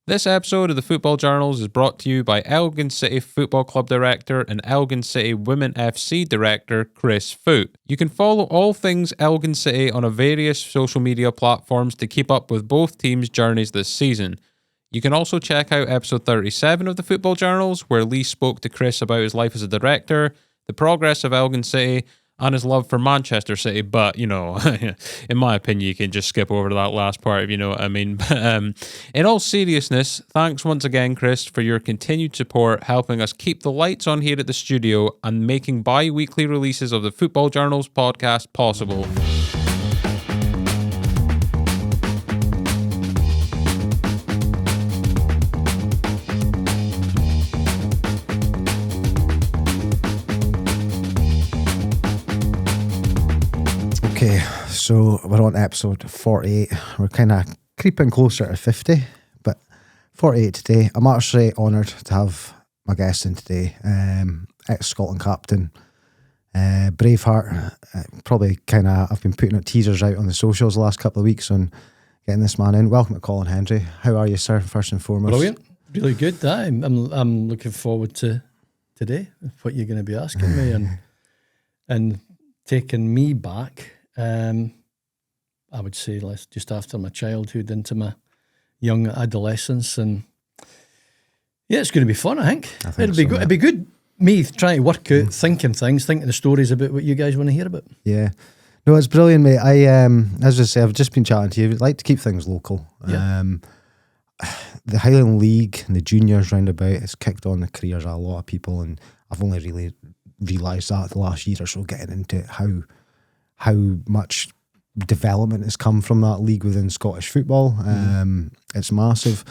This episode of the Football Journals is brought to you by Elgin City Football Club Director and Elgin City Women FC Director Chris Foot. You can follow all things Elgin City on various social media platforms to keep up with both teams' journeys this season. You can also check out episode 37 of the Football Journals, where Lee spoke to Chris about his life as a director, the progress of Elgin City, and his love for Manchester City. But, you know, in my opinion, you can just skip over that last part, if you know what I mean. But in all seriousness, thanks once again, Chris, for your continued support, helping us keep the lights on here at the studio and making bi-weekly releases of the Football Journals podcast possible. Okay, so we're on episode 48. We're kind of creeping closer to 50, but 48 today. I'm actually honoured to have my guest in today, ex-Scotland captain, Braveheart. I've been putting out teasers out on the socials the last couple of weeks on getting this man in. Welcome to Colin Hendry. How are you, sir, first and foremost? Brilliant. Really good. I'm looking forward to today, what you're going to be asking me and taking me back. I would say just after my childhood into my young adolescence, and yeah, it's going to be fun. I think it'll be good. It'll be good. Me trying to work out, thinking the stories about what you guys want to hear about. Yeah, no, it's brilliant, mate. As I say, I've just been chatting to you. I'd like to keep things local. Yeah. The Highland League and the juniors roundabout has kicked on the careers of a lot of people, and I've only really realised that the last year or so, getting into how much development has come from that league within Scottish football. It's massive.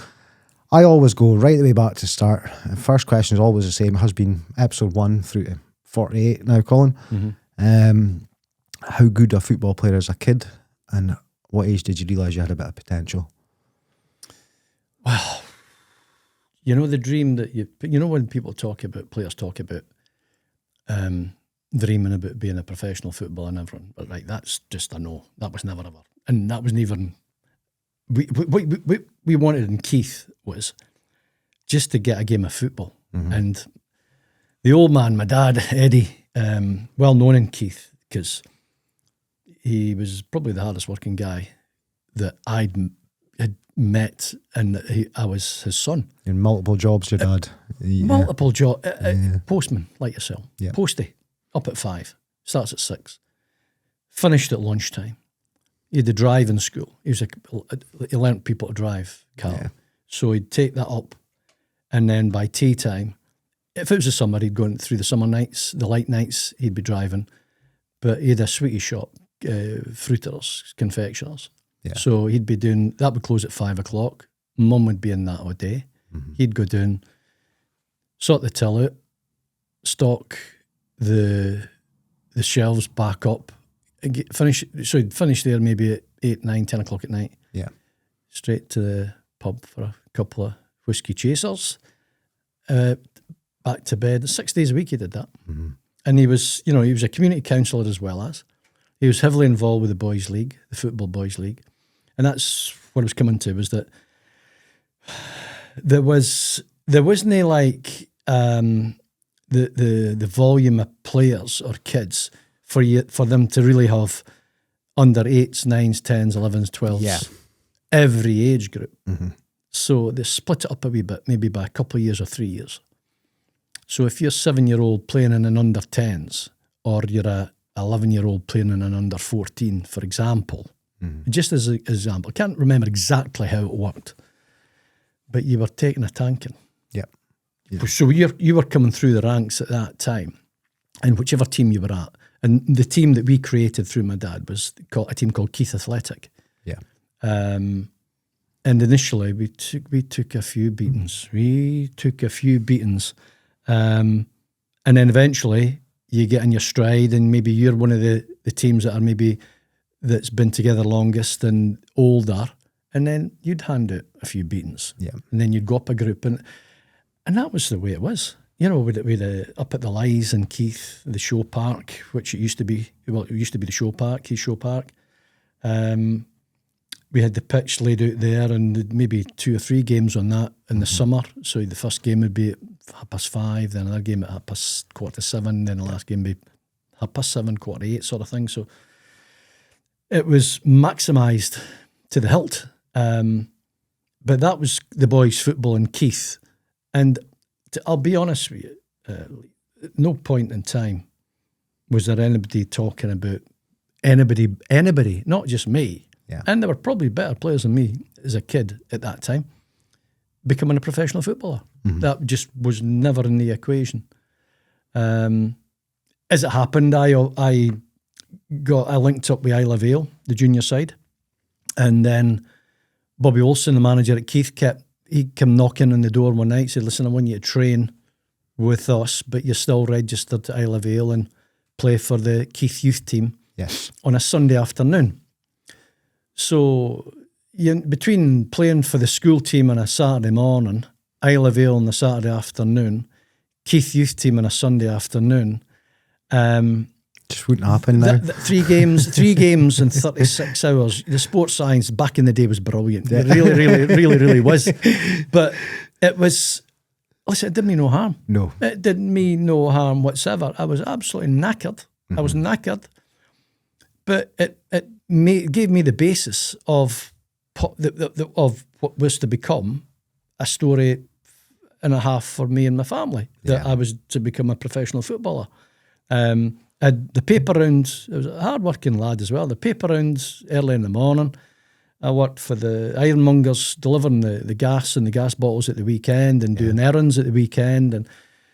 I always go right the way back to start. The first question is always the same. It has been episode 1 through to 48 now, Colin. How good a football player as a kid, and what age did you realise you had a bit of potential? Well, you know the dream that when players talk about dreaming about being a professional footballer and everything, but right, that's just a no. That was never ever, and that wasn't even. We wanted in Keith was just to get a game of football, and the old man, my dad Eddie, well known in Keith because he was probably the hardest working guy that had met, and I was his son. In multiple jobs, your dad. Multiple job, postman like yourself, yeah. Postie. Up at 5, starts at 6, finished at lunchtime. He had to drive in school. He learnt people to drive, Carl. Yeah. So he'd take that up, and then by tea time, if it was the summer, he'd go through the summer nights, the light nights, he'd be driving. But he had a sweetie shop, fruiterers, confectioners. Yeah. So he'd be doing, that would close at 5 o'clock. Mum would be in that all day. He'd go down, sort the till out, stock the shelves back up, and he'd finish there maybe at 8, 9, 10 o'clock at night. Yeah. Straight to the pub for a couple of whiskey chasers, back to bed. 6 days a week he did that. And he was a community councillor as well as. He was heavily involved with the boys' league, the football boys' league. And that's what I was coming to, was that there wasn't like the volume of players or kids for them to really have under 8s, 9s, 10s, 11s, 12s, every age group. So they split it up a wee bit, maybe by a couple of years or 3 years. So if you're a 7-year-old playing in an under 10s, or you're a 11-year-old playing in an under 14, for example, just as an example, I can't remember exactly how it worked, but you were taking a tanking. Yeah. So you were coming through the ranks at that time, and whichever team you were at, and the team that we created through my dad was a team called Keith Athletic. Yeah. And initially we took a few beatings. And then eventually you get in your stride, and maybe you're one of the teams that's been together longest and older, and then you'd hand out a few beatings. Yeah. And then you'd go up a group, and that was the way it was. You know, with up at the Lies in Keith, the show park, which it used to be the show park, Keith Show Park. we had the pitch laid out there, and maybe 2 or 3 games on that in the summer. So the first game would be at 5:30, then another game at 7:15, then the last game would be 7:30, 7:45, sort of thing. So it was maximised to the hilt. But that was the boys' football in Keith. And I'll be honest with you, at no point in time was there anybody talking about anybody, not just me. Yeah. And there were probably better players than me as a kid at that time, becoming a professional footballer. That just was never in the equation. As it happened, I linked up with Isle of Vale, the junior side, and then Bobby Olsen, the manager at Keith, he came knocking on the door one night, said, listen, I want you to train with us, but you're still registered to Isle of Vale and play for the Keith youth team on a Sunday afternoon. So between playing for the school team on a Saturday morning, Isle of Vale on the Saturday afternoon, Keith youth team on a Sunday afternoon, just wouldn't happen now. 3 games in 36 hours. The sports science back in the day was brilliant. It really was. But it was, listen, it did me no harm. No. It did me no harm whatsoever. I was absolutely knackered. I was knackered. But it gave me the basis of what was to become a story and a half for me and my family, that I was to become a professional footballer. The paper rounds, I was a hard-working lad as well. The paper rounds early in the morning. I worked for the ironmongers, delivering the gas and the gas bottles at the weekend and doing errands at the weekend. And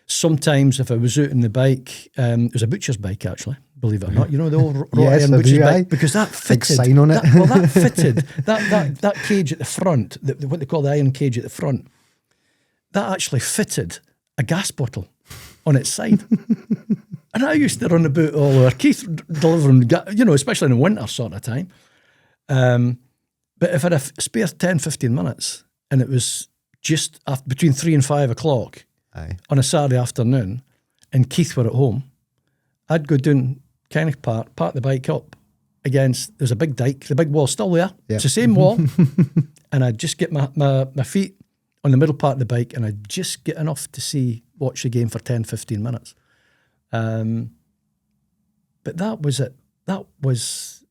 sometimes if I was out on the bike, it was a butcher's bike actually, believe it or not. You know the old wrought iron butcher's bike? Because that fitted. Big sign on it. That fitted. That cage at the front, what they call the iron cage at the front, that actually fitted a gas bottle on its side. And I used to run about all over Keith delivering, especially in the winter sort of time. But if I had a spare 10, 15 minutes and it was just between 3 and 5 o'clock on a Saturday afternoon and Keith were at home, I'd go down Kenneth Park, park the bike up against, there's a big dike, the big wall's still there. Yep. It's the same wall. And I'd just get my feet on the middle part of the bike and I'd just get enough to watch the game for 10, 15 minutes. But that was it. That was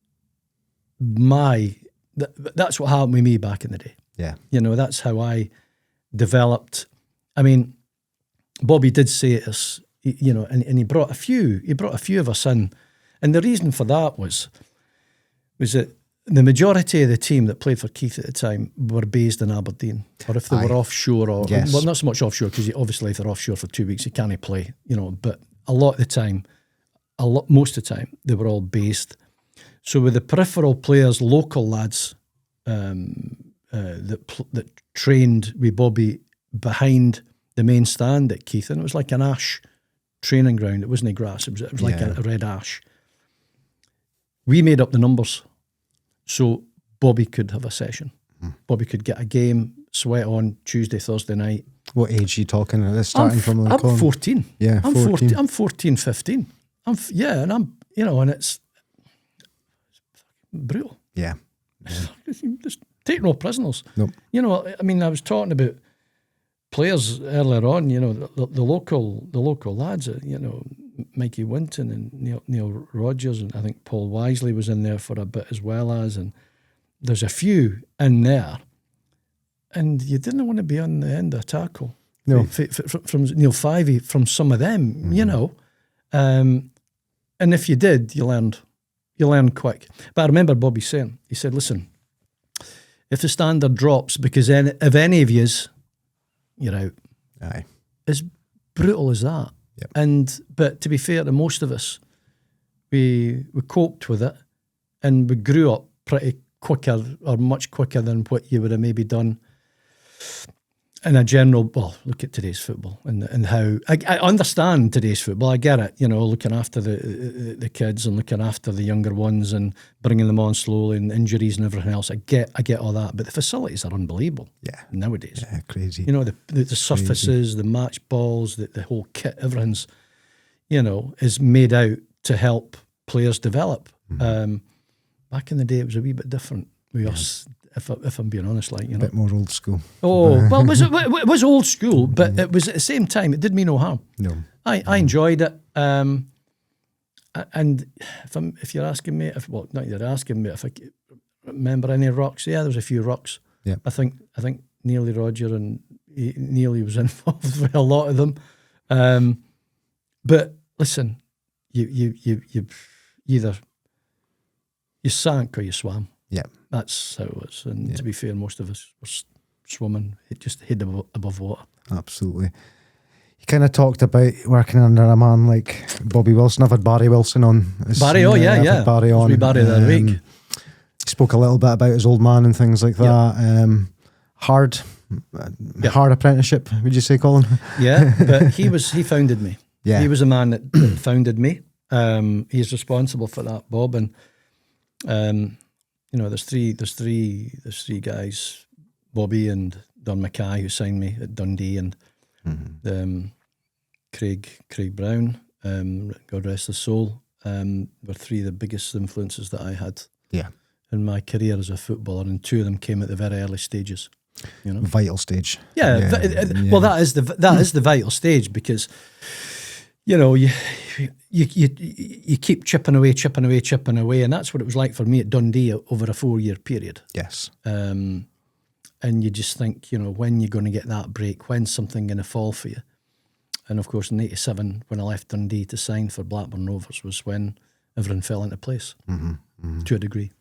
that's what happened with me back in the day. Yeah. That's how I developed. I mean, Bobby did say it as, and he brought a few of us in. And the reason for that was that the majority of the team that played for Keith at the time were based in Aberdeen, or if they were offshore, well, not so much offshore, because obviously if they're offshore for 2 weeks, you can't play, but a lot of the time, most of the time, they were all based. So with the peripheral players, local lads that trained with Bobby behind the main stand at Keith, and it was like an ash training ground. It wasn't grass. It was like a red ash. We made up the numbers so Bobby could have a session. Bobby could get a game, sweat on Tuesday, Thursday night. What age are you talking about? Starting from I'm 14. Yeah, I'm 14. I'm 14, 15. And I'm, and it's brutal. Yeah. Just take no prisoners. Nope. I mean, I was talking about players earlier on, the local lads, Mikey Winton and Neil Rogers, and I think Paul Wisely was in there for a bit as well as, and there's a few in there, and you didn't want to be on the end of a tackle. No. From Neil Fivey, from some of them, and if you did, you learned quick. But I remember Bobby saying, he said, listen, if the standard drops because of any of yous, you're out. Aye. As brutal as that. Yep. But to be fair to most of us, we coped with it and we grew up pretty quicker, or much quicker than what you would have maybe done in a general. Well, look at today's football and how I understand today's football. I get it, looking after the kids and looking after the younger ones and bringing them on slowly and injuries and everything else. I get all that, but the facilities are unbelievable. Yeah, nowadays. Yeah, crazy. The surfaces, the match balls, the whole kit, everything's is made out to help players develop. Back in the day, it was a wee bit different with us. if I'm being honest, like, you A know. bit more old school. Oh, well, it was old school, but it was at the same time, it did me no harm. No. I enjoyed it. And if you're asking me, not you're asking me if I remember any rocks, yeah, there's a few rocks. Yeah. I think Nearly Roger and Nearly was involved with a lot of them. But listen, you either you sank or you swam. Yeah. That's how it was. And to be fair, most of us were swimming, just head above water. Absolutely. You kind of talked about working under a man like Bobby Wilson. I've had Barry Wilson on. Barry, I've had Barry on. We Barry the other week. He spoke a little bit about his old man and things like that. Hard apprenticeship, would you say, Colin? Yeah, but he founded me. Yeah. He was a man that founded me. He's responsible for that, Bob. And you know, there's three guys, Bobby and Don Mackay, who signed me at Dundee, and Craig Brown, God rest his soul, were three of the biggest influences that I had in my career as a footballer, and two of them came at the very early stages. You know, vital stage. Yeah. Well, that is the vital stage, because you know you keep chipping away, and that's what it was like for me at Dundee over a 4-year period. Yes. And you just think, you know, when you're going to get that break, when's something going to fall for you? And of course, in '87, when I left Dundee to sign for Blackburn Rovers, was when everything fell into place to a degree.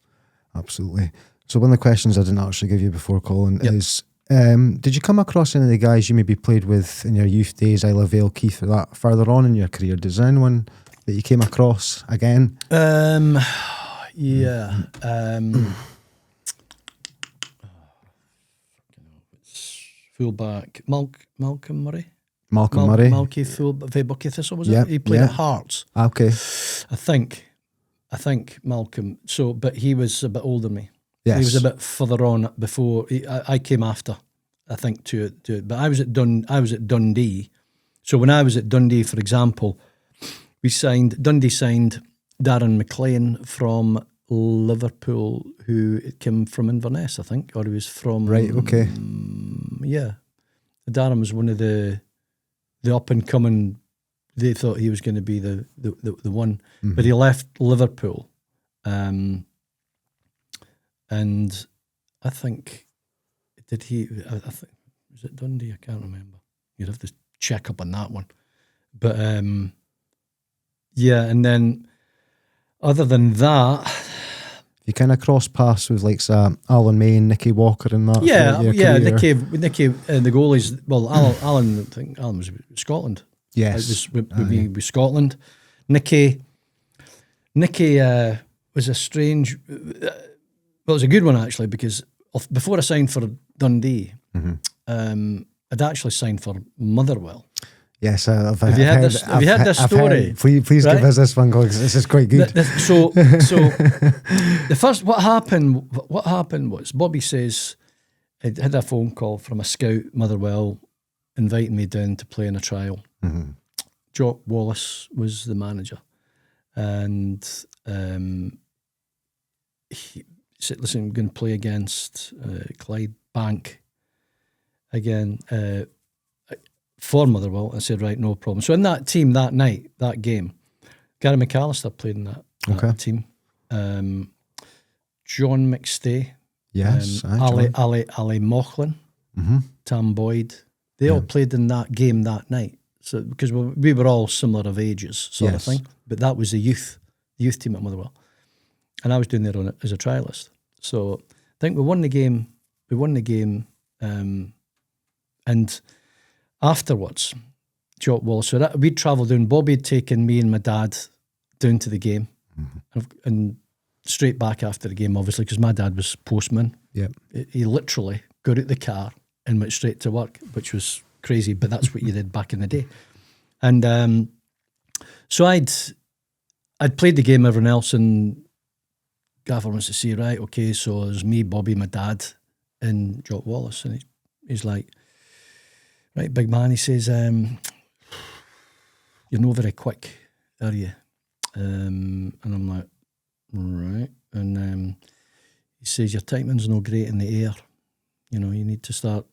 Absolutely. So one of the questions I didn't actually give you before, Colin, is did you come across any of the guys you maybe played with in your youth days, Isla Vale, Keith, or that further on in your career? Is there anyone that you came across again? Fullback Malcolm Murray. Malcolm Murray. Malky Bucky Thistle, was it? He played at Hearts. Okay. I think Malcolm. So, but he was a bit older than me. Yes. He was a bit further on before I came after. I think to it. But I was at Dundee. So when I was at Dundee, for example, Dundee signed Darren McLean from Liverpool, who came from Inverness, I think, or he was from. Right. Okay. Yeah, Darren was one of the up and coming. They thought he was going to be the one, but he left Liverpool, and I think I think was it Dundee? I can't remember. You'd have to check up on that one, but yeah. And then other than that, you kind of cross paths with like Alan May and Nicky Walker and that. Yeah. Career. Nicky, the goalies. Well, Alan, I think Alan was Scotland. Yes, with Scotland. Nicky was a strange. Well, it was a good one actually, because before I signed for Dundee, I'd actually signed for Motherwell. Yes, have you heard this story? Please give us this one, because this is quite good. So the first what happened was Bobby says I had a phone call from a scout Motherwell inviting me down to play in a trial. Jock Wallace was the manager, and he said, "Listen, I'm going to play against Clyde Bank again." For Motherwell, I said, right, no problem. So in that team that night, that game, Gary McAllister played in that team. John McStay, yes, Ali Mochlin, Tam Boyd, they all played in that game that night. So because we were all similar of ages, sort of thing. But that was the youth team at Motherwell, and I was doing there on it as a trialist. So I think we won the game, and afterwards, Jock Wallace. So we'd travelled down. Bobby had taken me and my dad down to the game, and straight back after the game, obviously, because my dad was postman. Yep. He literally got out the car and went straight to work, which was crazy, but that's what you did back in the day. And so I'd played the game, everyone else, and Gaffer wants to say, right, okay, so there's me, Bobby, my dad, and Jock Wallace, and he's like, right, big man, he says, you're not very quick, are you? And I'm like, right. And he he says, your timing's no great in the air. You know, you need to start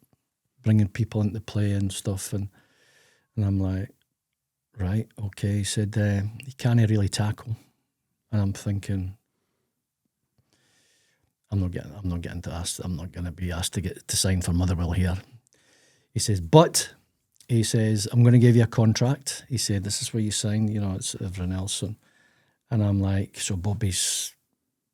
bringing people into play and stuff. And I'm like, right, okay. He said, you can't really tackle. And I'm thinking, I'm not getting to ask. I'm not going to be asked to sign for Motherwell here. He says, but he says, I'm going to give you a contract. He said, this is where you sign. You know, it's everyone else. And I'm like, so Bobby's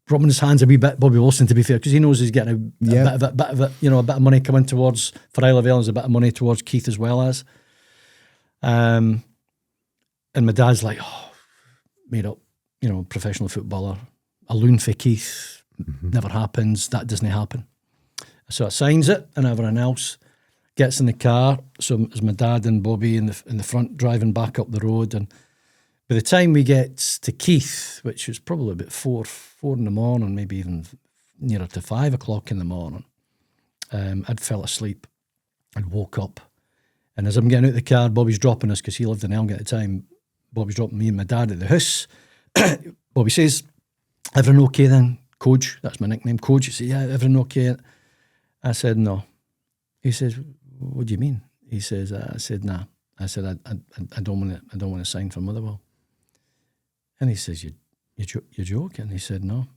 rubbing his hands a wee bit. Bobby Wilson, to be fair, because he knows he's getting a bit of it, you know, a bit of money coming towards for Isle of Ellis, a bit of money towards Keith as well as. And my dad's like, oh, made up, you know, professional footballer, a loon for Keith. Never happens. That doesn't happen. So I signs it, and everyone else gets in the car. So it's my dad and Bobby in the front driving back up the road. And by the time we get to Keith, which was probably about 4 in the morning, maybe even nearer to 5 o'clock in the morning, I'd fell asleep and woke up. And as I'm getting out of the car, Bobby's dropping us because he lived in Elgin at the time. Bobby's dropping me and my dad at the house. Bobby says, everyone okay then? Coach, that's my nickname, Coach. He said, yeah, everything okay? I said, no. He says, what do you mean? He says, I said, nah. I said, I don't want to sign for Motherwell. And he says, you're joking? He said, no.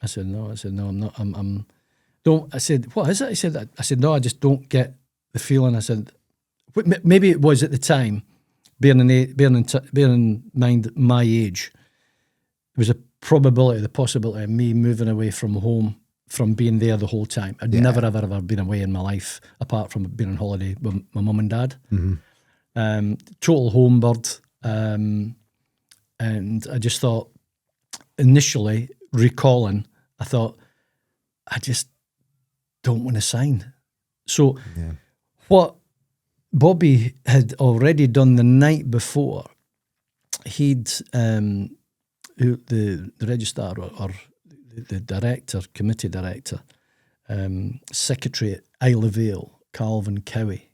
I said, no. I said, no, I'm not. Don't. I said, what is it? He said, I said, no, I just don't get the feeling. I said, maybe it was at the time, bearing in mind my age, there was a probability, the possibility of me moving away from home, from being there the whole time. I'd never, ever been away in my life, apart from being on holiday with my mum and dad. Total home bird. And I just thought, initially, recalling, I thought, I just don't want to sign. So what Bobby had already done the night before, he'd... the registrar or the director, committee director, secretary at Isle of Vale, Calvin Cowie,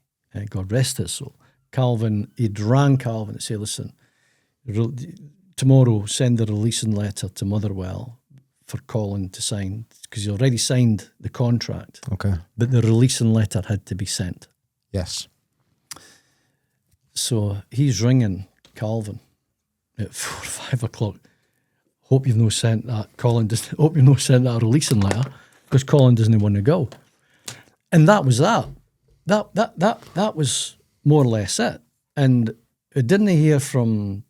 God rest his soul. Calvin, he'd rang Calvin to say, listen, tomorrow send a releasing letter to Motherwell for Colin to sign, because he already signed the contract. Okay. But the releasing letter had to be sent. Yes. So he's ringing Calvin at 4 or 5 o'clock. Hope you've no sent that. Colin doesn't. Hope you've no sent that releasing letter, because Colin doesn't want to go. And that was that. That was more or less it. And I didn't hear from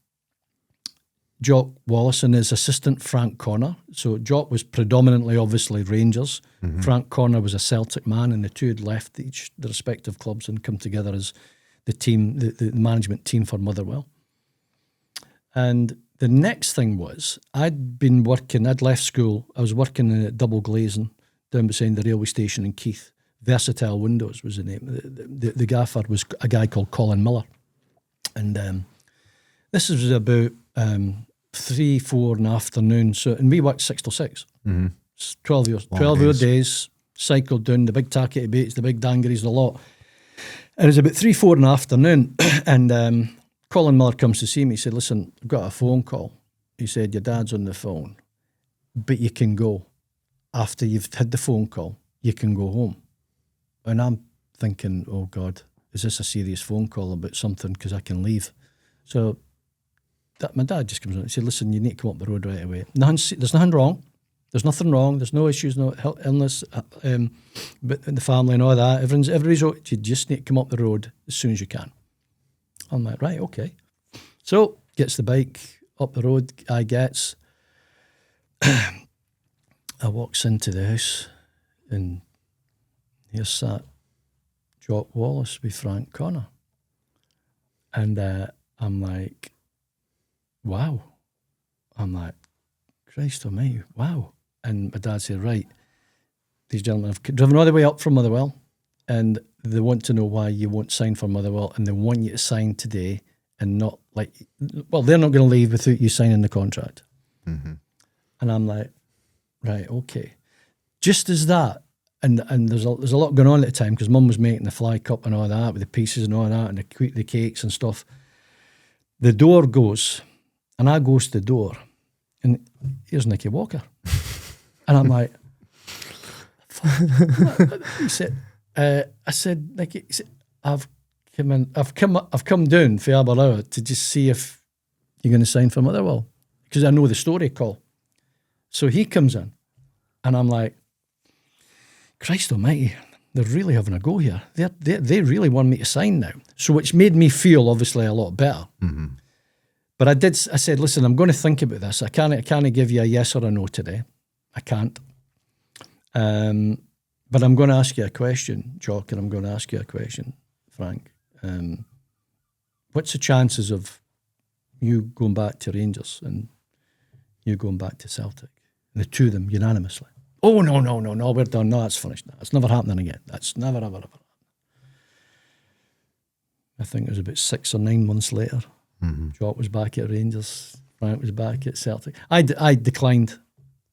Jock Wallace and his assistant Frank Connor. So Jock was predominantly, obviously, Rangers. Frank Connor was a Celtic man, and the two had left the respective clubs and come together as the team, the management team for Motherwell. And the next thing was, I'd left school, I was working at Double Glazing down beside the railway station in Keith. Versatile Windows was the name. The gaffer was a guy called Colin Miller. And this was about 3, 4 in the afternoon. And we worked 6 till 6. 12 years, 12-hour days, cycled down the big tackety baits, the big dangaries, the lot. And it was about 3, 4 in the afternoon. And Colin Miller comes to see me. He said, listen, I've got a phone call. He said, your dad's on the phone, but you can go. After you've had the phone call, you can go home. And I'm thinking, oh God, is this a serious phone call about something, because I can leave? So my dad just comes on and said, listen, you need to come up the road right away. There's nothing wrong. There's nothing wrong. There's no issues, no illness, but in the family and all that. Everybody's okay. You just need to come up the road as soon as you can. I'm like, right, okay. So, gets the bike up the road, I walks into the house, and here sat Jock Wallace with Frank Connor. And I'm like, wow. I'm like, Christ almighty, wow. And my dad said, right, these gentlemen have driven all the way up from Motherwell, and they want to know why you won't sign for Motherwell, and they want you to sign today, and not like, well, they're not going to leave without you signing the contract. And I'm like, right, okay. Just as that, and there's a lot going on at the time, because Mum was making the fly cup and all that, with the pieces and all that, and the cakes and stuff. The door goes, and I goes to the door, and here's Nicky Walker. And I'm like, He said, I said, like, he said, I've come down for Aberlour to just see if you're going to sign for Motherwell, because I know the story, Col. So he comes in, and I'm like, Christ almighty, they're really having a go here. They really want me to sign now. So which made me feel obviously a lot better. Mm-hmm. But I said, listen, I'm going to think about this. I can't give you a yes or a no today. I can't. But I'm going to ask you a question, Jock, and I'm going to ask you a question, Frank. What's the chances of you going back to Rangers and you going back to Celtic? And the two of them unanimously. Oh, no, we're done. No, that's finished. That's never happening again. That's never, ever, ever. I think it was about 6 or 9 months later. Mm-hmm. Jock was back at Rangers. Frank was back at Celtic. I declined.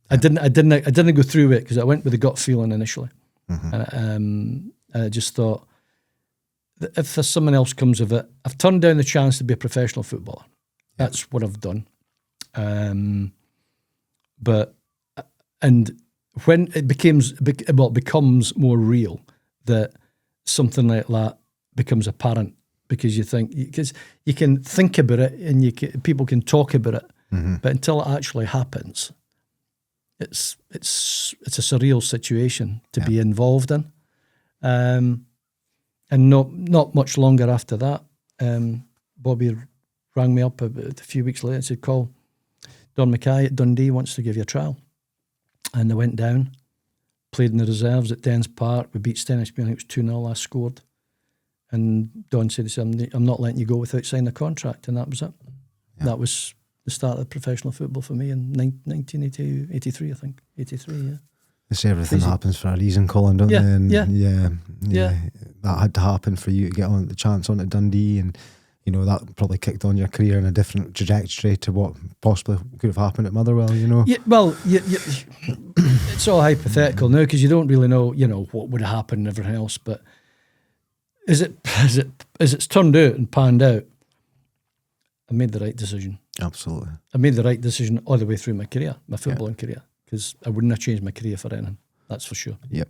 I didn't go through it because I went with a gut feeling initially. Mm-hmm. And I just thought that if there's someone else comes of it, I've turned down the chance to be a professional footballer. That's what I've done. And when it becomes more real that something like that becomes apparent, because you can think about it and people can talk about it, mm-hmm. but until it actually happens, it's a surreal situation to be involved in. And not much longer after that, Bobby rang me up a few weeks later and said, Col, Don Mackay at Dundee wants to give you a trial. And I went down, played in the reserves at Dens Park. We beat Stennisby, I think it was 2-0, I scored. And Don said, I'm not letting you go without signing a contract. And that was it. Yeah. That was the start of professional football for me in 1983, I think. 83, yeah. They say everything happens for a reason, Colin, don't they? And yeah. That had to happen for you to get on the chance on at Dundee, and you know that probably kicked on your career in a different trajectory to what possibly could have happened at Motherwell. You know. Yeah, well, it's all hypothetical now because you don't really know, what would have happened and everything else. But as it's turned out and panned out, I made the right decision. Absolutely, I made the right decision all the way through my career, my footballing career, because I wouldn't have changed my career for anything. That's for sure. Yep.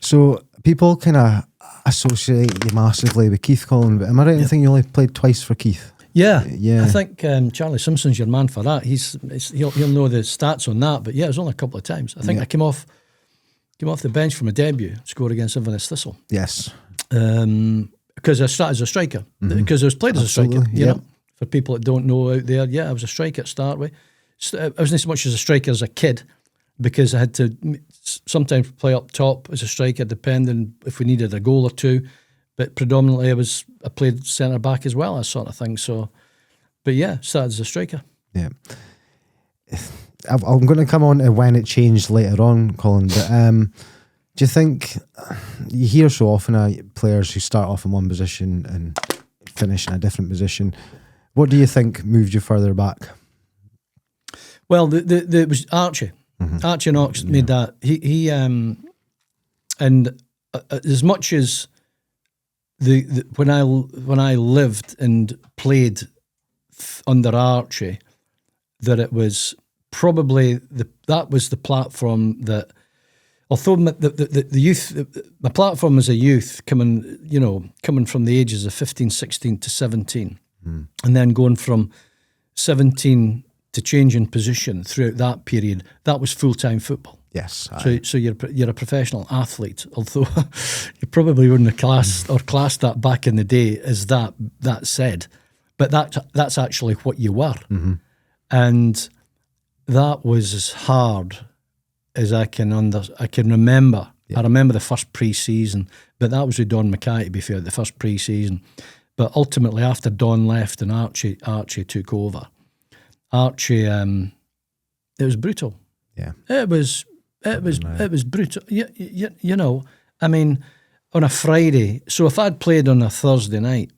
So people kind of associate you massively with Keith, Colin, but am I right in thinking you only played twice for Keith? Yeah. I think Charlie Simpson's your man for that. He'll know the stats on that, but yeah, it was only a couple of times. I think I came off the bench from a debut, scored against Inverness Thistle. Yes. Because I started as a striker. Because I was played as a striker. You know, for people that don't know out there, I was a striker to start with. I wasn't so much as a striker as a kid, because I had to sometimes play up top as a striker, depending if we needed a goal or two. But predominantly, I played centre back as well, that sort of thing. So, but yeah, started as a striker. Yeah, I'm going to come on to when it changed later on, Colin. But do you think you hear so often players who start off in one position and finish in a different position? What do you think moved you further back? Well, it was Archie. Mm-hmm. Archie Knox made that. He and as much as when I lived and played under Archie, that it was probably that was the platform that, although the youth, my platform as a youth coming from the ages of 15, 16 to 17, and then going from 17 to changing position throughout that period, that was full-time football. Yes. So you're a professional athlete, although you probably wouldn't have classed that back in the day as that said, but that's actually what you were. Mm-hmm. And that was as hard as I can remember. Yeah. I remember the first pre-season, but that was with Don Mackay, to be fair, the first pre-season. But ultimately, after Don left and Archie took over, Archie, it was brutal. Yeah, it was brutal. You know, I mean, on a Friday. So if I'd played on a Thursday night,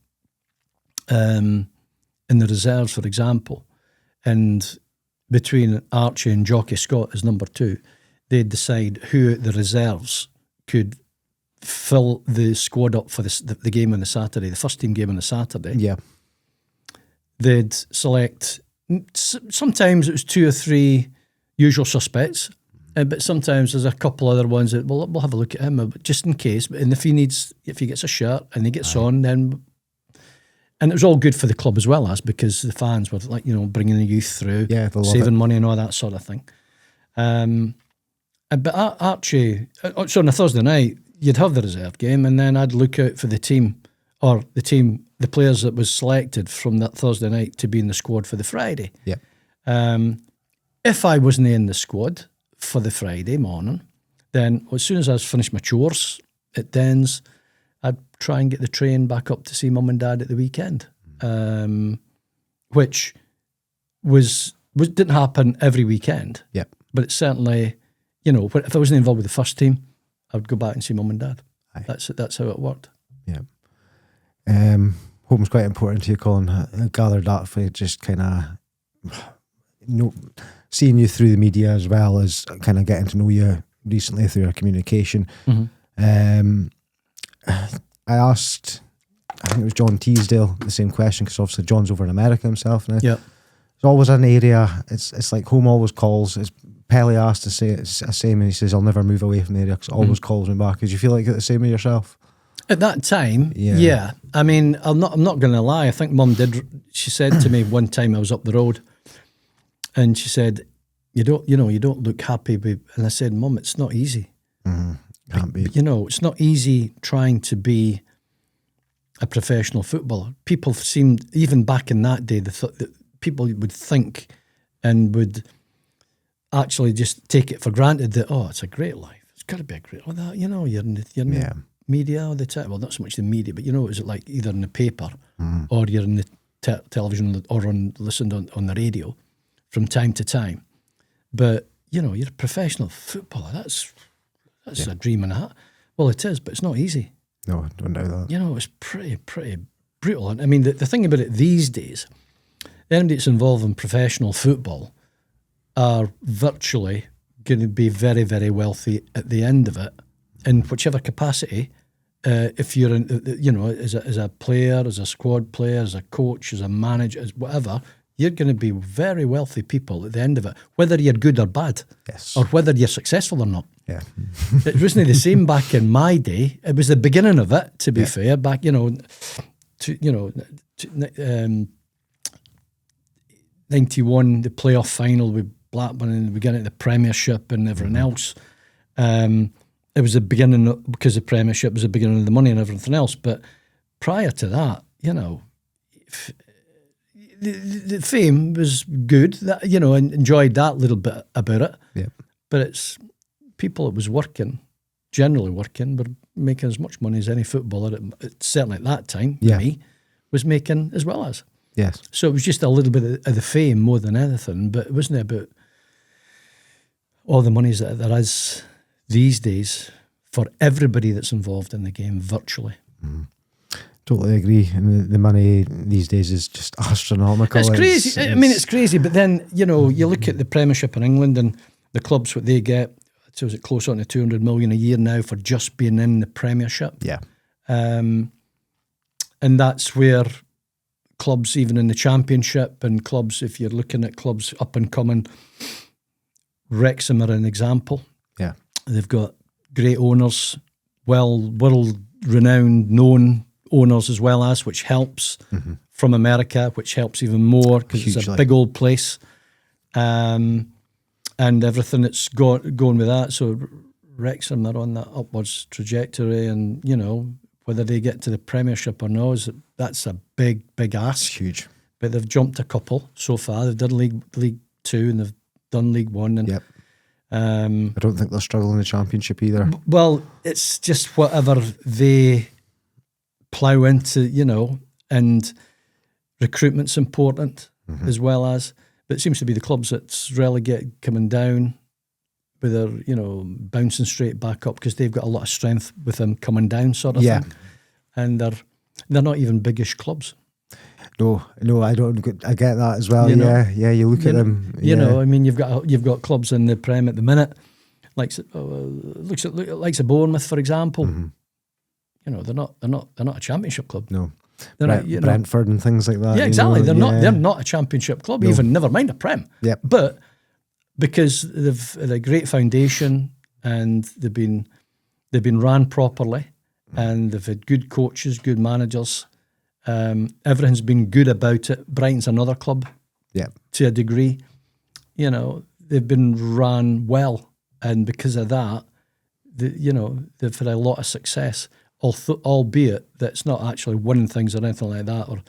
in the reserves, for example, and between Archie and Jockey Scott as number 2, they'd decide who at the reserves could fill the squad up for the game on the Saturday, the first team game on the Saturday. Yeah, they'd select. Sometimes it was 2 or 3 usual suspects, But sometimes there's a couple other ones that we'll have a look at him, just in case. And if he gets a shirt and he gets on, then. And it was all good for the club as well, because the fans were like, bringing the youth through, saving money and all that sort of thing. But Archie, so on a Thursday night, you'd have the reserve game, and then I'd look out for the team, the players that was selected from that Thursday night to be in the squad for the Friday. Yeah. If I wasn't in the squad for the Friday morning, then as soon as I was finished my chores at Dens, I'd try and get the train back up to see mum and dad at the weekend, which didn't happen every weekend. Yeah. But it's certainly, if I wasn't involved with the first team, I would go back and see mum and dad. Aye. That's how it worked. Yeah. Home's quite important to you, Colin. I gathered that for just kind of seeing you through the media as well as kind of getting to know you recently through our communication. Mm-hmm. I asked, I think it was John Teasdale, the same question, because obviously John's over in America himself now. Yeah. There's always an area, it's like home always calls. It's Pelly asked to say it's the same, and he says, I'll never move away from the area because it always calls me back. Did you feel like it the same with yourself? At that time, Yeah. yeah. I mean, I'm not going to lie. I think Mum did. She said to me one time I was up the road, and she said, "You don't look happy." And I said, "Mum, it's not easy. Can't be. It's not easy trying to be a professional footballer." People seemed, even back in that day, that people would think and would actually just take it for granted that, oh, it's a great life. It's got to be a great life. You're in the media all the time. Well, not so much the media, but is it like either in the paper or you're in the television or listened on the radio from time to time. But, you're a professional footballer. That's a dream and a half. Well, it is, but it's not easy. No, don't doubt that. It's pretty brutal. And I mean, the thing about it these days, anybody that's involved in professional football are virtually going to be very, very wealthy at the end of it, in whichever capacity. If you're in, as a player, as a squad player, as a coach, as a manager, as whatever, you're going to be very wealthy people at the end of it, whether you're good or bad, Yes. or whether you're successful or not. Yeah. It wasn't the same back in my day. It was the beginning of it, to be fair. Back, 91, the playoff final with Blackburn, and the beginning of the Premiership and everything else. It was the beginning, because the Premiership was the beginning of the money and everything else. But prior to that, the fame was good. That, enjoyed that little bit about it. Yeah. But it's people that was generally working, were making as much money as any footballer, certainly at that time, me, was making as well as. Yes. So it was just a little bit of the fame more than anything, but it wasn't about all the monies that there is these days for everybody that's involved in the game virtually. Totally agree. And the money these days is just astronomical. It's crazy. I mean, it's crazy. But then, you look at the Premiership in England and the clubs, what they get. So is it close on to 200 million a year now for just being in the Premiership? Yeah. And that's where clubs, even in the Championship, and clubs, if you're looking at clubs up and coming, Wrexham are an example. Yeah. They've got great owners, world-renowned, known owners as well as, which helps from America, which helps even more because it's a big old place. And everything that's going with that. So Wrexham are on that upwards trajectory, and, whether they get to the Premiership or not, that's a big, big ask. It's huge. But they've jumped a couple so far. They've done League 2 and they've done League 1. And, I don't think they're struggling in the Championship either. Well, it's just whatever they plough into, and recruitment's important as well as. But it seems to be the clubs that's relegate coming down with their, bouncing straight back up because they've got a lot of strength with them coming down sort of thing. And they're not even biggish clubs. No, I don't. I get that as well. You look at them. I mean, you've got clubs in the Prem at the minute, like Bournemouth, for example. They're not a Championship club. No, they're not, Brentford and things like that. Yeah, exactly. They're not a Championship club. No. Even never mind a Prem. Yep. But because they've had a great foundation and they've been ran properly, and they've had good coaches, good managers. Everything's been good about it. Brighton's another club, to a degree. You know, they've been ran well, and because of that, they've had a lot of success. Albeit that it's not actually winning things or anything like that, or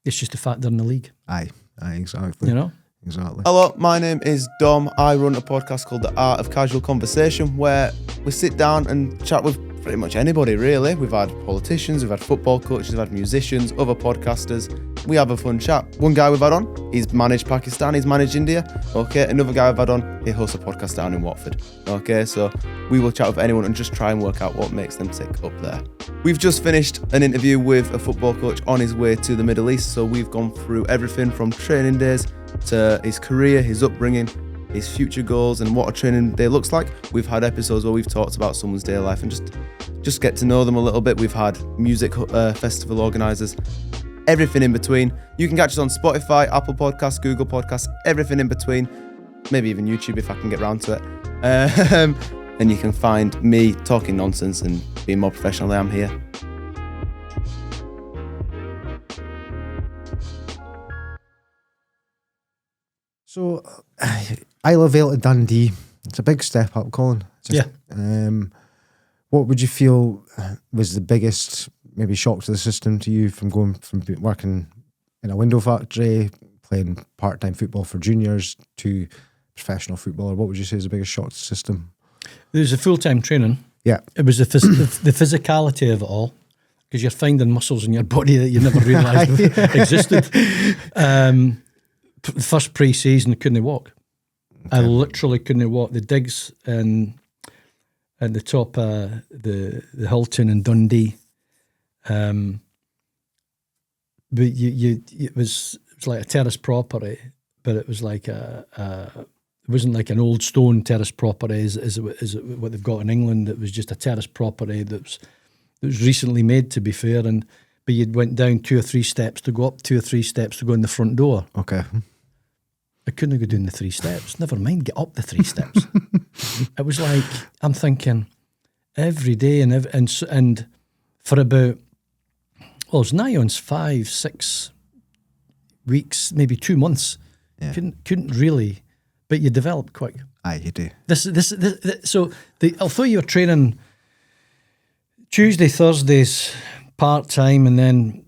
it's just the fact they're in the league. Aye, exactly. You know? Exactly. Hello, my name is Dom. I run a podcast called The Art of Casual Conversation, where we sit down and chat with pretty much anybody, really. We've had politicians, we've had football coaches, we've had musicians, other podcasters. We have a fun chat. One guy we've had on, he's managed Pakistan, he's managed India. Okay, another guy we've had on, he hosts a podcast down in Watford. Okay, so we will chat with anyone and just try and work out what makes them tick up there. We've just finished an interview with a football coach on his way to the Middle East, so we've gone through everything from training days to his career, his upbringing, his future goals, and what a training day looks like. We've had episodes where we've talked about someone's day life and just get to know them a little bit. We've had music festival organisers, everything in between. You can catch us on Spotify, Apple Podcasts, Google Podcasts, everything in between, maybe even YouTube if I can get round to it. And you can find me talking nonsense and being more professional than I am here. So, Isle of Vale to Dundee, it's a big step up, Colin. What would you feel was the biggest maybe shock to the system to you from going from working in a window factory, playing part-time football for juniors, to professional footballer? What would you say is the biggest shock to the system? There's a full-time training. Yeah. It was the physicality of it all, because you're finding muscles in your body that you never realised existed. The first pre-season, I couldn't walk. Okay. I literally couldn't walk. The digs at the top of the Hilton in Dundee. But it was like a terrace property, but it was like it wasn't like an old stone terrace property as what they've got in England. It was just a terrace property that was recently made, to be fair, but you went down 2 or 3 steps to go up, 2 or 3 steps to go in the front door. Okay. I couldn't go down the 3 steps. Never mind, get up the 3 steps. It was like, I'm thinking every day and for about, well, it's nigh on 5-6 weeks, maybe 2 months. Yeah. Couldn't really, but you develop quick. Aye, you do. Although you were training Tuesday, Thursdays part-time, and then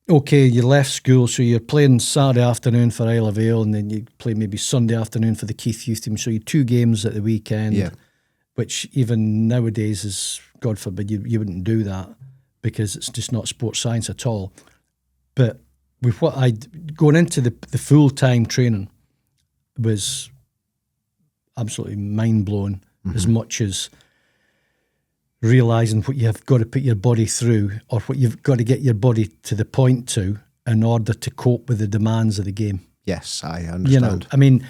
okay, you left school, so you're playing Saturday afternoon for Isle of Vale, and then you play maybe Sunday afternoon for the Keith Youth team. So you 2 games at the weekend, which even nowadays is, God forbid, you wouldn't do that, because it's just not sports science at all. But with what going into the full-time training was absolutely mind-blowing, as much as realising what you have got to put your body through, or what you've got to get your body to the point to in order to cope with the demands of the game. Yes, I understand. You know, I mean,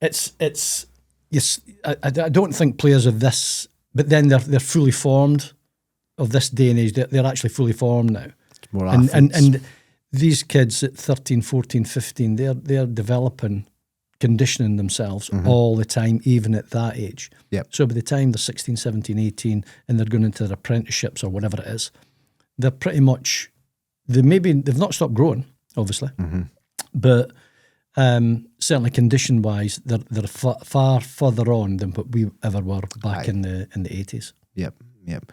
it's yes. I don't think players of this, but then they're fully formed of this day and age. They're actually fully formed now. It's more athletes. And these kids at 13, 14, 15, they're developing, conditioning themselves all the time, even at that age. Yep. So by the time they're 16, 17, 18, and they're going into their apprenticeships or whatever it is, they're pretty much, they've not stopped growing, obviously, but certainly condition-wise, they're far further on than what we ever were back in the 80s. Yep.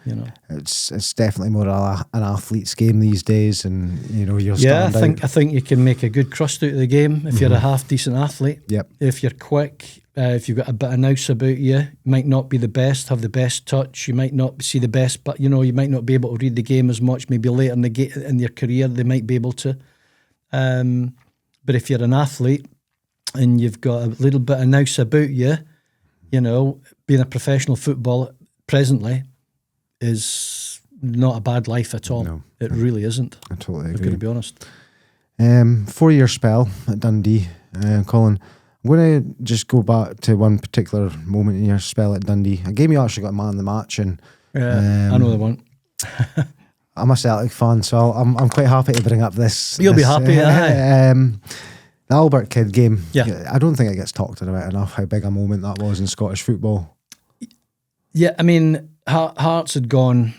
You know, it's definitely more an athlete's game these days, and you know you're I think you can make a good crust out of the game if you're a half decent athlete. Yep. If you're quick, if you've got a bit of nous about you might not be the best, have the best touch. You might not see the best, but you know you might not be able to read the game as much. Maybe later in your career they might be able to. But if you're an athlete and you've got a little bit of nous about you, you know, being a professional footballer presently is not a bad life at all. No, it really isn't. I totally agree. I'm going to be honest. 4-year spell at Dundee, Colin. I'm going to just go back to one particular moment in your spell at Dundee. A game you actually got man of the match, and I know the one. I'm a Celtic fan, so I'm quite happy to bring up this. You'll be happy, The Albert Kidd game, Yeah. I don't think it gets talked about enough how big a moment that was in Scottish football. Yeah, I mean, Hearts had gone,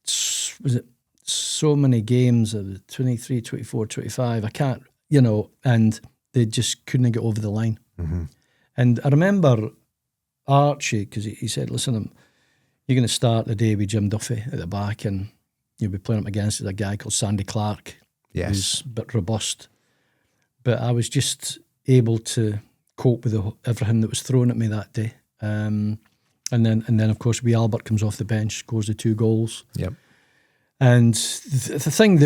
was it so many games, 23, 24, 25, I can't, and they just couldn't get over the line. Mm-hmm. And I remember Archie, because he said, listen, you're going to start the day with Jim Duffy at the back, and you'll be playing up against a guy called Sandy Clark, who's a bit robust. But I was just able to cope with everything that was thrown at me that day. And then of course, Albert comes off the bench, scores the 2 goals. Yep. And the thing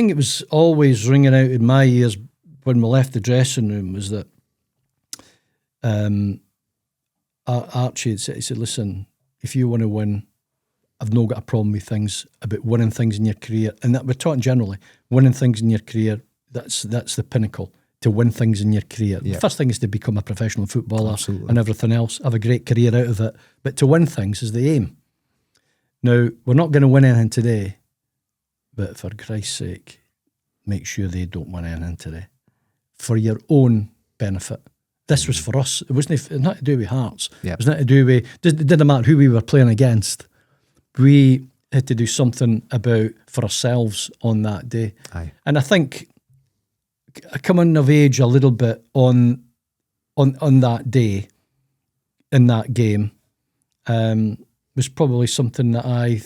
that was always ringing out in my ears when we left the dressing room was that Archie had said, he said, listen, if you want to win, I've not got a problem with things about winning things in your career. And that we're talking generally, winning things in your career, that's the pinnacle, to win things in your career. Yeah. The first thing is to become a professional footballer. Absolutely. And everything else, have a great career out of it. But to win things is the aim. Now, we're not going to win anything today, but for Christ's sake, make sure they don't win anything today. For your own benefit. This was for us. It wasn't nothing to do with Hearts. Yep. It was nothing to do with, it didn't matter who we were playing against. We had to do something for ourselves on that day. Aye. And I think coming of age a little bit on that day, in that game, was probably something that I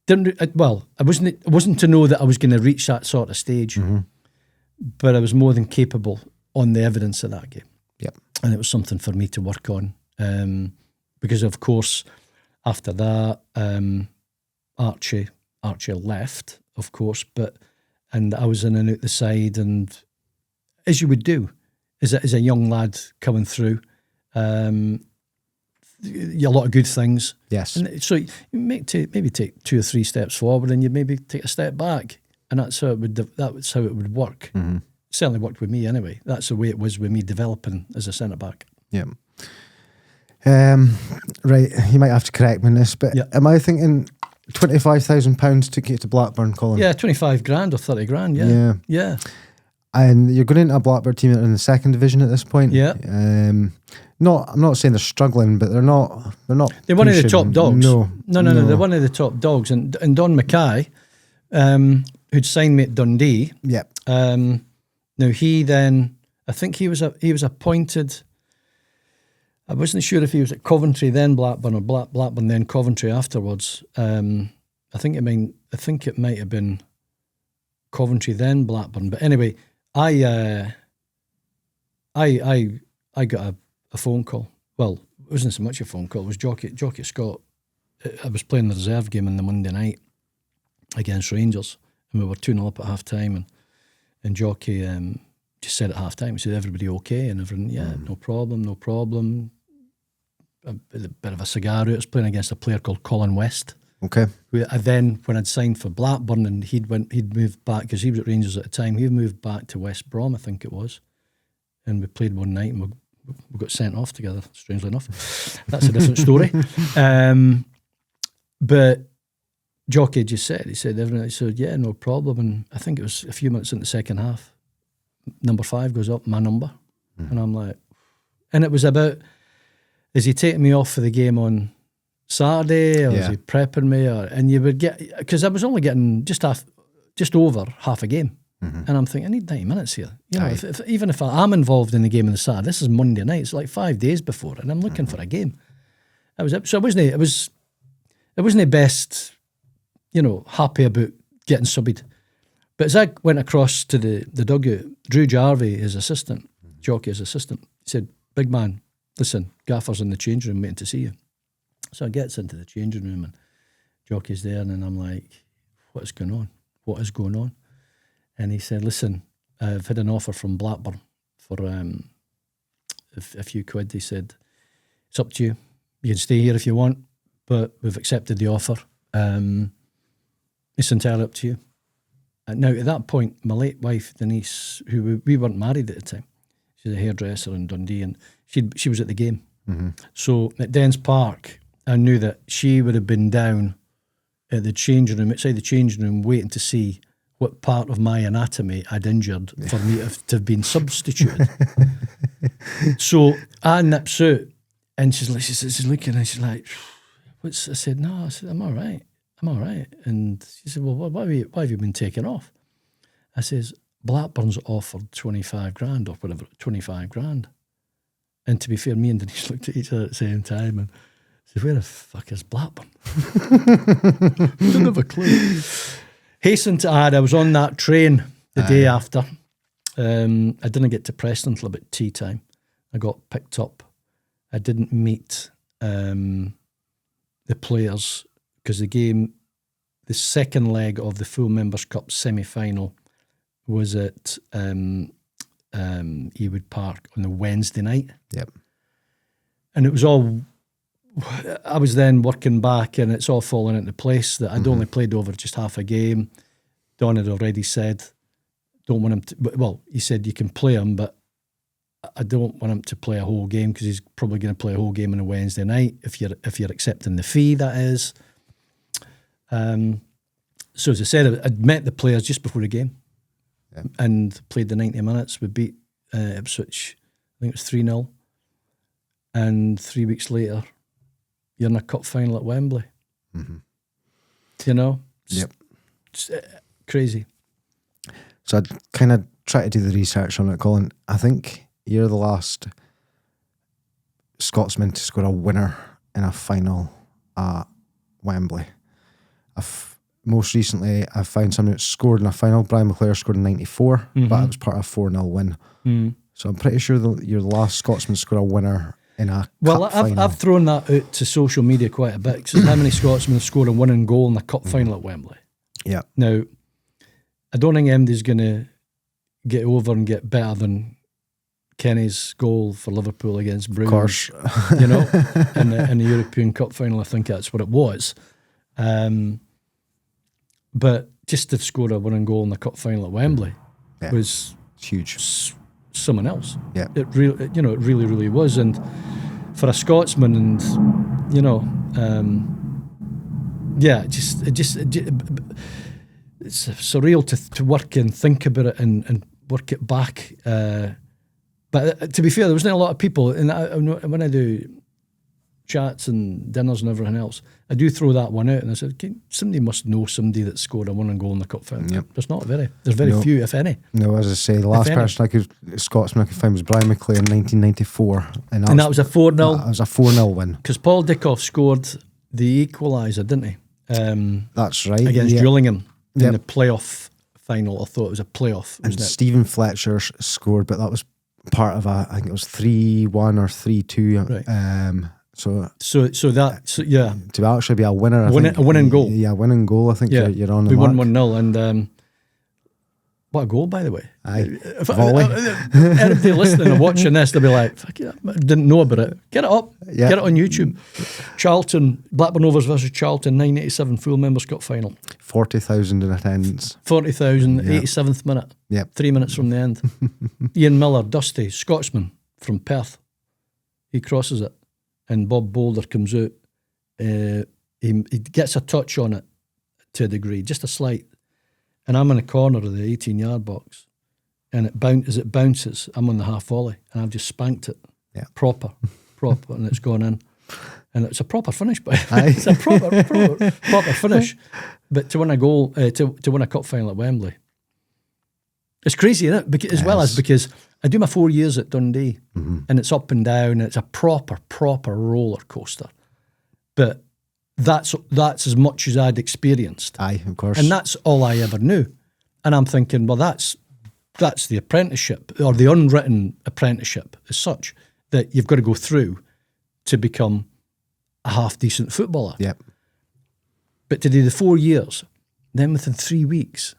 didn't. Well, it wasn't to know that I was going to reach that sort of stage, but I was more than capable on the evidence of that game. Yep. And it was something for me to work on, because of course after that, Archie left, of course, and I was in and out the side, and as you would do as a young lad coming through, a lot of good things. Yes. And so you maybe take 2 or 3 steps forward, and you maybe take a step back, and that's how it would work. Mm-hmm. Certainly worked with me anyway. That's the way it was with me developing as a centre back. Yeah. Right, you might have to correct me on this, but am I thinking £25,000 took you to Blackburn, Colin? Yeah, 25 grand or 30 grand. Yeah. Yeah. And you're going into a Blackburn team that are in the 2nd division at this point. Yeah. I'm not saying they're struggling, but they're not. They're one of the top dogs. No. They're one of the top dogs. And Don Mackay, who'd signed me at Dundee. Yeah. Now he then, I think he was appointed. I wasn't sure if he was at Coventry then Blackburn or Blackburn then Coventry afterwards. I think it might have been Coventry then Blackburn. But anyway, I got a phone call. Well, it wasn't so much a phone call. It was Jockey Scott. I was playing the reserve game on the Monday night against Rangers, and we were 2-0 up at half time, and Jockey just said at half time, he said, everybody okay? And everyone, no problem. A bit of a cigar out. I was playing against a player called Colin West. Okay. When I'd signed for Blackburn, and he'd moved back, because he was at Rangers at the time, he moved back to West Brom, I think it was. And we played one night, and we got sent off together, strangely enough. That's a different story. But Jockey just said, he said, yeah, no problem. And I think it was a few minutes in the second half, number 5 goes up, my number. And I'm like, and it was about, is he taking me off for the game on Saturday, or is he prepping me? And you would get, because I was only getting just over half a game. And I'm thinking, I need 90 minutes here. You know, even if I am involved in the game on the Saturday, this is Monday night, it's like 5 days before, and I'm looking for a game. That was it. So it wasn't the best, happy about getting subbed. But as I went across to the dugout, Drew Jarvie, his assistant, Jockey, his assistant, he said, big man, listen, Gaffer's in the changing room waiting to see you. So I gets into the changing room, and Jockey's there, and I'm like, what is going on? What is going on? And he said, listen, I've had an offer from Blackburn for a few quid. He said, it's up to you. You can stay here if you want, but we've accepted the offer. It's entirely up to you. Now, at that point, my late wife, Denise, who we weren't married at the time, she's a hairdresser in Dundee, and she was at the game. So at Dens Park, I knew that she would have been down at the changing room, outside the changing room, waiting to see what part of my anatomy I'd injured for me to have been substituted. So I nips out, and she's looking, and she's like, "What's?" I said, "No," I said, "I'm all right. I'm all right." And she said, "Well, why have you been taken off?" I says, "Blackburn's offered 25 grand or whatever, 25 grand." And to be fair, me and Denise looked at each other at the same time and said, "Where the fuck is Blackburn?" Don't have a clue. Hastened to add, I was on that train the day after. I didn't get to Preston until about tea time. I got picked up. I didn't meet the players because the second leg of the Full Members Cup semi-final was at Ewood Park on the Wednesday night. Yep. And it was all, I was then working back, and it's all falling into place that I'd only played over just half a game. Don had already said, don't want him to, well, he said you can play him, but I don't want him to play a whole game because he's probably going to play a whole game on a Wednesday night if you're accepting the fee, that is. So as I said, I'd met the players just before the game and played the 90 minutes. We beat Ipswich, I think it was 3-0. And 3 weeks later, you're in a cup final at Wembley. You know? It's crazy. So I'd kind of try to do the research on it, Colin. I think you're the last Scotsman to score a winner in a final at Wembley. Most recently, I found someone that scored in a final. Brian McClare scored in 94, but it was part of a 4-0 win. So I'm pretty sure you're the last Scotsman to score a winner in a cup final. I've thrown that out to social media quite a bit because how many Scotsmen have scored a winning goal in the cup final at Wembley? Yeah. Now, I don't think MD's going to get over and get better than Kenny's goal for Liverpool against Bruges. Of course. You know, in the European Cup final, I think that's what it was. But just to score a winning goal in the cup final at Wembley was huge. Someone else. Yeah. It really, really was. And for a Scotsman, and you know, it's surreal to work and think about it and work it back. But to be fair, there wasn't a lot of people. And when I do chats and dinners and everything else, I do throw that one out. And I said, somebody must know somebody that scored a winning goal in the cup final. Yep. There's very few, if any. No, as I say, the last Scotsman I could find was Brian McClare in 1994. And that was a 4-0. That was a 4-0 win. Because Paul Dickoff scored the equaliser, didn't he? That's right. Against Gillingham in the playoff final. I thought it was a playoff. And Stephen Fletcher scored, but that was part of I think it was 3-1 or 3-2. Right. To actually be a winner, a winning goal. Yeah, winning goal. I think you're on the mark. We won 1-0, and what a goal, by the way. Volley. Everybody listening and watching this, they'll be like, fuck yeah, I didn't know about it. Get it up. Get it on YouTube. Charlton, Blackburn Rovers versus Charlton, 1987 Full Members Cup final. 40,000 in attendance. 40,000, 87th minute. Yep. 3 minutes from the end. Ian Miller, Dusty, Scotsman from Perth. He crosses it. And Bob Boulder comes out. He gets a touch on it to a degree, just a slight. And I'm in the corner of the 18-yard box. And as it bounces, I'm on the half volley. And I've just spanked it. Yeah. Proper. And it's gone in. And it's a proper finish, by the way. It's a proper finish. But to win a goal, to win a cup final at Wembley, it's crazy, isn't it? Because I do my 4 years at Dundee, and it's up and down, and it's a proper roller coaster. But that's as much as I'd experienced. Aye, of course. And that's all I ever knew. And I'm thinking, well, that's the apprenticeship, or the unwritten apprenticeship as such, that you've got to go through to become a half-decent footballer. Yep. But to do the 4 years, then within 3 weeks,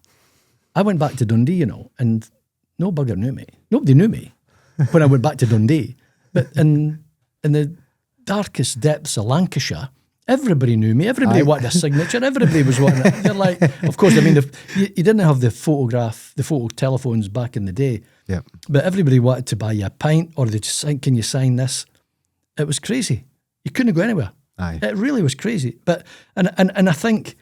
I went back to Dundee, and no bugger knew me. Nobody knew me when I went back to Dundee. But in the darkest depths of Lancashire, everybody knew me. Everybody wanted a signature. Everybody was wanting it. They're like, of course, I mean, you didn't have the photo telephones back in the day. Yeah. But everybody wanted to buy you a pint, or they just say, can you sign this? It was crazy. You couldn't go anywhere. Aye. It really was crazy. But and I think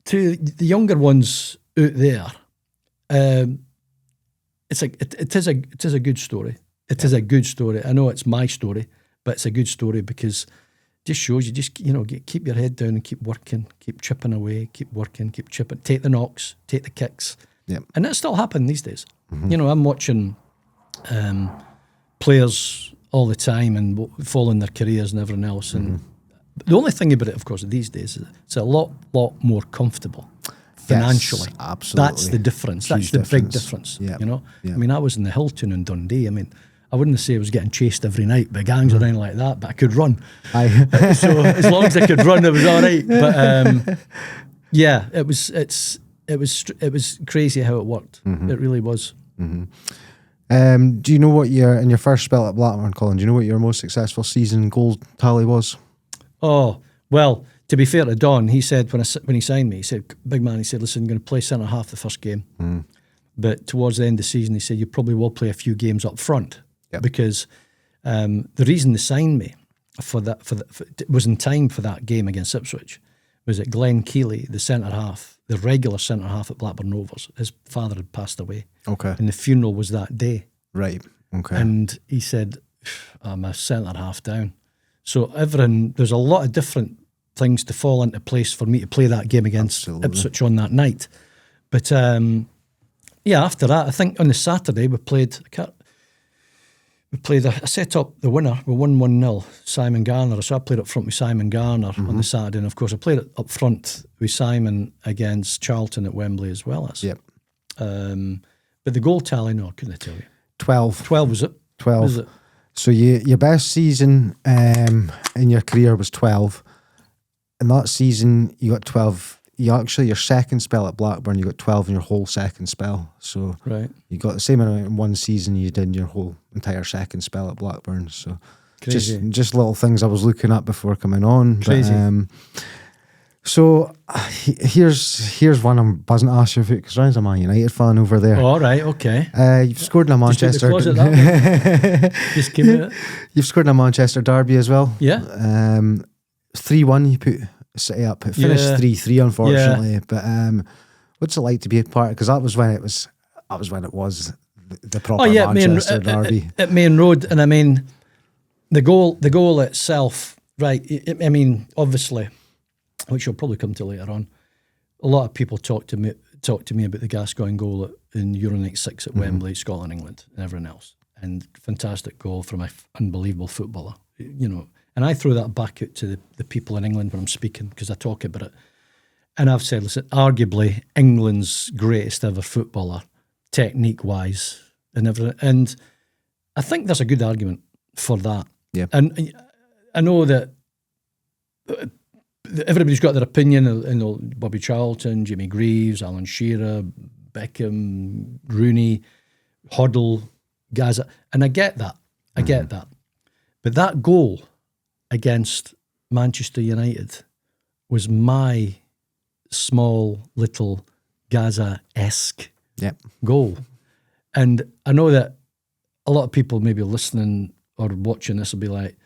to the younger ones out there, it is a good story. It is a good story. I know it's my story, but it's a good story because it just shows you keep your head down and keep working, keep chipping away, keep working, keep chipping, take the knocks, take the kicks. Yep. And that's still happening these days. I'm watching players all the time and following their careers and everything else. And the only thing about it, of course, these days is it's a lot more comfortable financially. Yes, absolutely. That's the difference. Huge That's the big difference. Yeah. I mean, I was in the Hilton in Dundee. I mean, I wouldn't say I was getting chased every night by gangs or anything like that, but I could run. So as long as I could run, it was all right. But yeah, it was crazy how it worked. It really was. Do you know what in your first spell at Blackburn, Colin? Do you know what your most successful season goal tally was? Oh well, to be fair to Don, he said when he signed me, he said, "Big man," he said, "Listen, you're going to play centre half the first game, but towards the end of the season, he said you probably will play a few games up front because the reason they signed me for was in time for that game against Ipswich was that Glenn Keeley, the centre half, the regular centre half at Blackburn Rovers, his father had passed away. Okay. And the funeral was that day. Right. Okay. And he said, I'm a centre half down. So there's a lot of different things to fall into place for me to play that game against Ipswich on that night. But after that, I think on the Saturday I set up the winner. We won 1-0, Simon Garner. So I played up front with Simon Garner on the Saturday. And of course, I played up front with Simon against Charlton at Wembley as well. But the goal tally, no, couldn't I tell you? 12. 12 was it? 12. Was it? So your best season in your career was 12. In that season, you got 12. Your second spell at Blackburn, you got 12 in your whole second spell. So you got the same amount in one season you did in your whole entire second spell at Blackburn. So just little things I was looking at before coming on. Crazy. But, so here's one I'm buzzing to ask you about because Ryan's a Man United fan over there. All right, okay. You've scored in a Manchester. Just give it. You've scored in a Manchester derby as well. Yeah. 3-1. You put City up. It finished 3-3, unfortunately. Yeah. But what's it like to be a part? Because that was when it was the proper Manchester derby at Main Road. And I mean, the goal itself, right? I mean, obviously, which you'll probably come to later on. A lot of people talk to me about the Gascoigne goal in Euro 96 at Wembley, Scotland, England, and everyone else. And fantastic goal from an unbelievable footballer, And I throw that back out to the people in England when I'm speaking because I talk about it. And I've said, listen, arguably England's greatest ever footballer, technique-wise, and everything. And I think there's a good argument for that. Yeah. And I know that everybody's got their opinion. Bobby Charlton, Jimmy Greaves, Alan Shearer, Beckham, Rooney, Hoddle, Gaza. And I get that. I get that. But that goal against Manchester United was my small little Gaza-esque goal. And I know that a lot of people maybe listening or watching this will be like,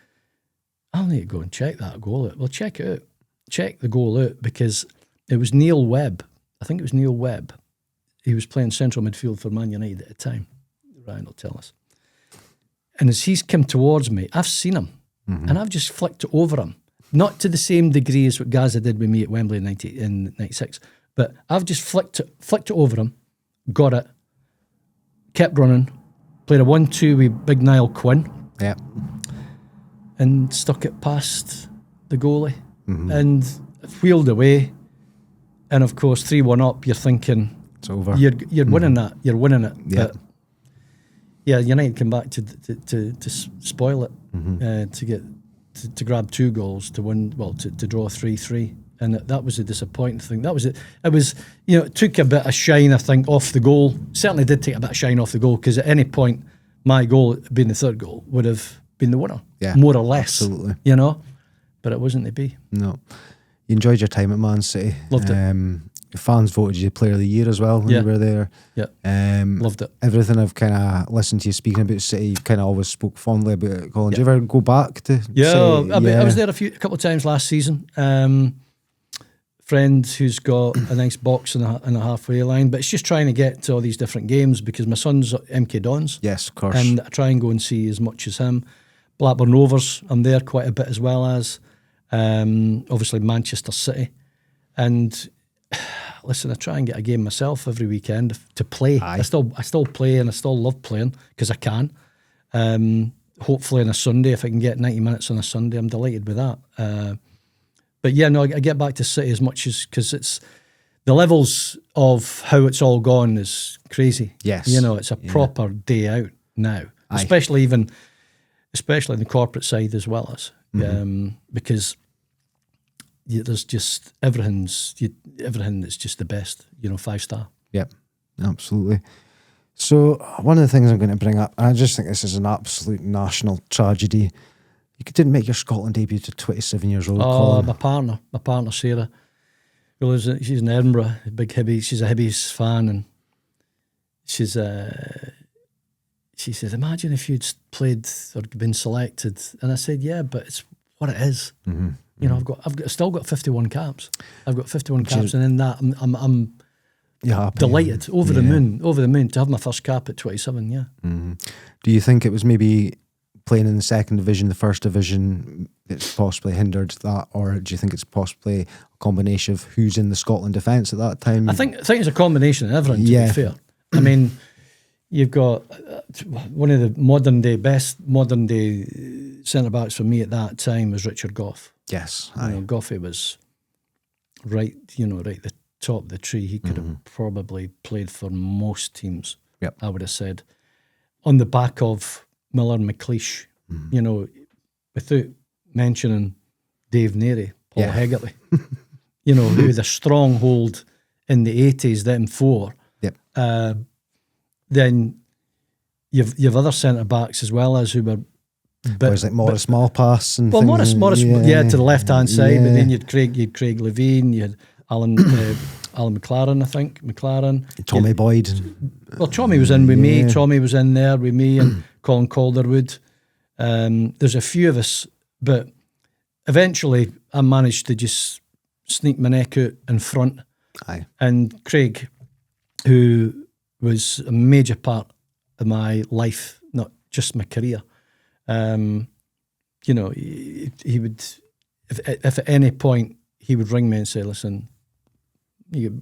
I'll need to go and check that goal out. Well, check it out. Check the goal out because it was Neil Webb. I think it was Neil Webb. He was playing central midfield for Man United at the time. Ryan will tell us. And as he's come towards me, I've seen him. And I've just flicked it over him. Not to the same degree as what Gaza did with me at Wembley in 96, but I've just flicked it over him, got it, kept running, played a 1-2 with Big Niall Quinn, and stuck it past the goalie and wheeled away. And of course, 3-1 up, you're thinking, it's over. You're winning that. You're winning it. Yeah. But yeah, United came back to spoil it, to grab 2 goals to win. Well, to draw 3-3, and that was a disappointing thing. That was it. It was it took a bit of shine, I think, off the goal. Certainly did take a bit of shine off the goal because at any point my goal, being the third goal, would have been the winner, more or less. Absolutely, but it wasn't to be. No, you enjoyed your time at Man City. Loved it. Fans voted you Player of the Year as well when you were there. Yeah, loved it. Everything I've kind of listened to you speaking about City, you've kind of always spoke fondly about it. Colin, do you ever go back to City? I was there a couple of times last season. From friend who's got a nice box in a halfway line, but it's just trying to get to all these different games because my son's at MK Dons. Yes, of course. And I try and go and see as much as him. Blackburn Rovers, I'm there quite a bit as well as. Obviously Manchester City. And listen, I try and get a game myself every weekend to play. Aye. I still play and I still love playing because I can. Hopefully on a Sunday, if I can get 90 minutes on a Sunday, I'm delighted with that. But yeah, no, I get back to City as much as, because it's the levels of how it's all gone is crazy. Yes. You know, it's a proper day out now, especially in the corporate side as well as, because there's just everything that's just the best, 5-star. Yep, absolutely. So one of the things I'm going to bring up, and I just think this is an absolute national tragedy. You didn't make your Scotland debut to 27 years old, Colin. My partner Sarah, she's in Edinburgh, a big Hibbies. She's a Hibbies fan, and she said, "Imagine if you'd played or been selected." And I said, "Yeah, but it's what it is." I've still got 51 caps. I've got 51 caps, and in that, I'm delighted, over the moon to have my first cap at 27. Yeah. Mm-hmm. Do you think it was maybe playing in the second division, the first division, that's possibly hindered that, or do you think it's possibly a combination of who's in the Scotland defence at that time? I think it's a combination of everything. To be fair, I mean, you've got one of the best modern day centre backs for me at that time was Richard Gough. Yes, Goughy was right at the top of the tree. He could have probably played for most teams. Yep. I would have said, on the back of Miller and McLeish, without mentioning Dave Neary, Paul Hegarty, who had a stronghold in the 80s, them four. Yep. Then you've other centre backs as well as who were. Was like Morris Malpass and Morris, to the left hand side, but then you'd Craig Levine, you had Alan McLaren, I think Tommy Boyd. Well, Tommy was in with me. Tommy was in there with me and Colin Calderwood. There's a few of us, but eventually I managed to just sneak my neck out in front. Aye. And Craig, who was a major part of my life, not just my career. He would, if at any point he would ring me and say, "Listen, you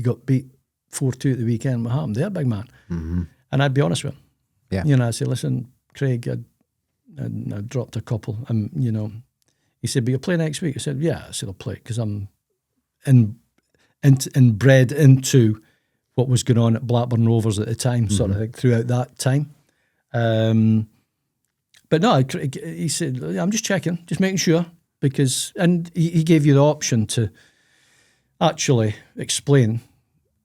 got beat 4-2 at the weekend. What happened there, big man?" Mm-hmm. And I'd be honest with him. Yeah. I'd say, "Listen, Craig, I dropped a couple." He said, "But you'll play next week." I said, "Yeah." I said, "I'll play because I'm bred into what was going on at Blackburn Rovers at the time, sort of thing, throughout that time." But no, he said, "I'm just checking, just making sure," and he gave you the option to actually explain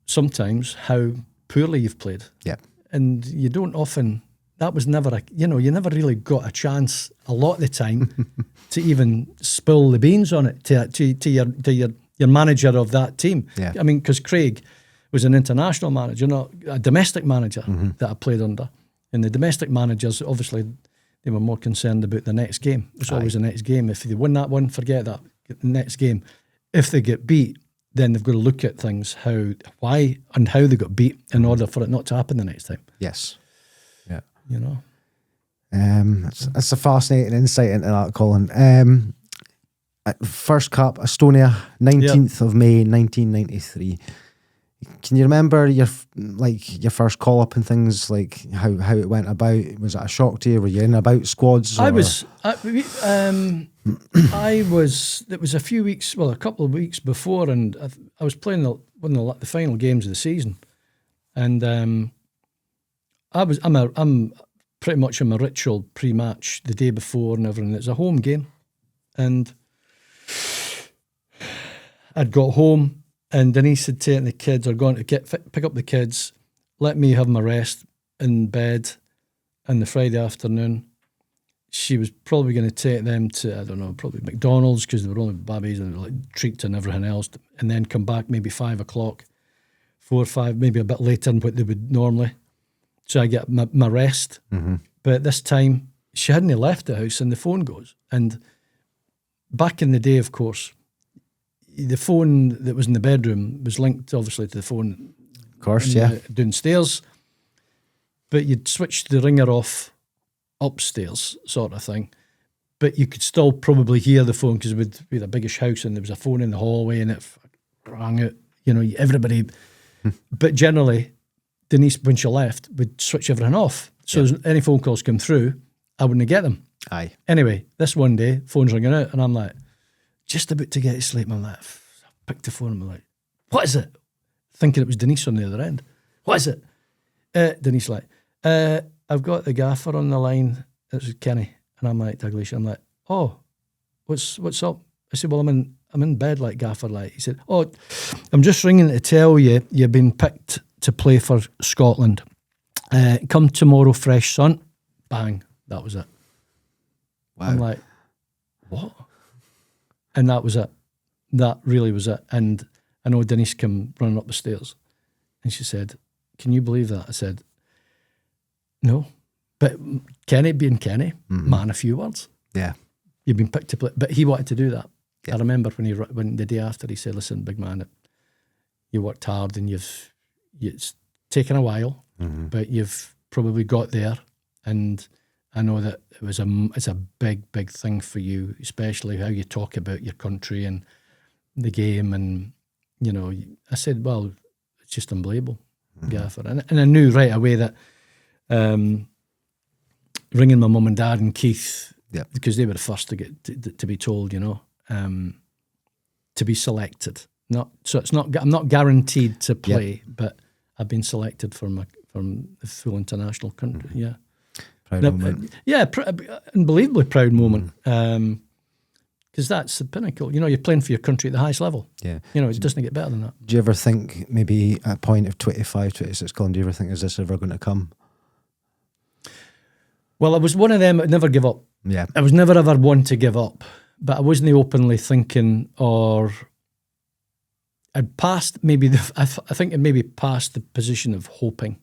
sometimes how poorly you've played. Yeah. And you don't often, that was never you never really got a chance a lot of the time to even spill the beans on it to your manager of that team. Yeah. I mean, because Craig was an international manager, not a domestic manager that I played under. And the domestic managers, obviously, they were more concerned about the next game. It's always the next game. If they win that one, forget that. Get the next game. If they get beat, then they've got to look at things, why and how they got beat in order for it not to happen the next time. Yes. Yeah. That's a fascinating insight into that, Colin. First cap, Estonia, 19th of May, 1993. Can you remember your first call up and things, like how it went about? Was it a shock to you? Were you in about squads? It was a couple of weeks before, and I was playing one of the final games of the season, and I'm pretty much in my ritual pre-match the day before and everything. It's a home game, and I'd got home. And Denise had taken the kids, or gone to pick up the kids, let me have my rest in bed on the Friday afternoon. She was probably going to take them to, I don't know, probably McDonald's, because they were only babies and like treats and everything else, and then come back maybe 5 o'clock, 4 or 5, maybe a bit later than what they would normally. So I get my rest. Mm-hmm. But at this time, she hadn't left the house and the phone goes. And back in the day, of course, the phone that was in the bedroom was linked obviously to the phone, Of course, yeah. downstairs, but you'd switch the ringer off upstairs, sort of thing. But you could still probably hear the phone because we had a biggish house and there was a phone in the hallway and it rang out. You know, everybody. But generally, Denise, when she left, would switch everything off. So as any phone calls come through, I wouldn't get them. Aye. Anyway, this one day, phone's ringing out, and I'm like, just about to get to sleep. I'm like, I picked the phone and I'm like, what is it? Thinking it was Denise on the other end. What is it? Denise like, I've got the gaffer on the line. It's Kenny. And I'm like, Douglas, I'm like, oh, what's up? I said, well, I'm in bed like gaffer like. He said, oh, I'm just ringing to tell you you've been picked to play for Scotland. Come tomorrow, fresh sun. Bang. That was it. Wow. I'm like, what? And that was it. That really was it. And I know Denise came running up the stairs and she said, can you believe that? I said, no. But Kenny being Kenny, man, a few words. Yeah. You've been picked to play. But he wanted to do that. Yeah. I remember when the day after he said, listen, big man, you worked hard and it's taken a while, but you've probably got there. And I know that it's a big, big thing for you, especially how you talk about your country and the game. And, you know, I said, well, it's just unbelievable, Gaffer. And I knew right away that ringing my mum and dad and Keith, because they were the first to get to be told, you know, to be selected. I'm not guaranteed to play, but I've been selected from the full international country. Yeah. Proud moment. Unbelievably proud moment. Because that's the pinnacle. You know, you're playing for your country at the highest level. Yeah. You know, it doesn't get better than that. Do you ever think maybe at a point of 25, 26 gone, do you ever think, is this ever going to come? Well, I was one of them that never give up. Yeah. I was never ever one to give up, but I wasn't openly thinking, or I'd passed maybe, I think it maybe passed the position of hoping.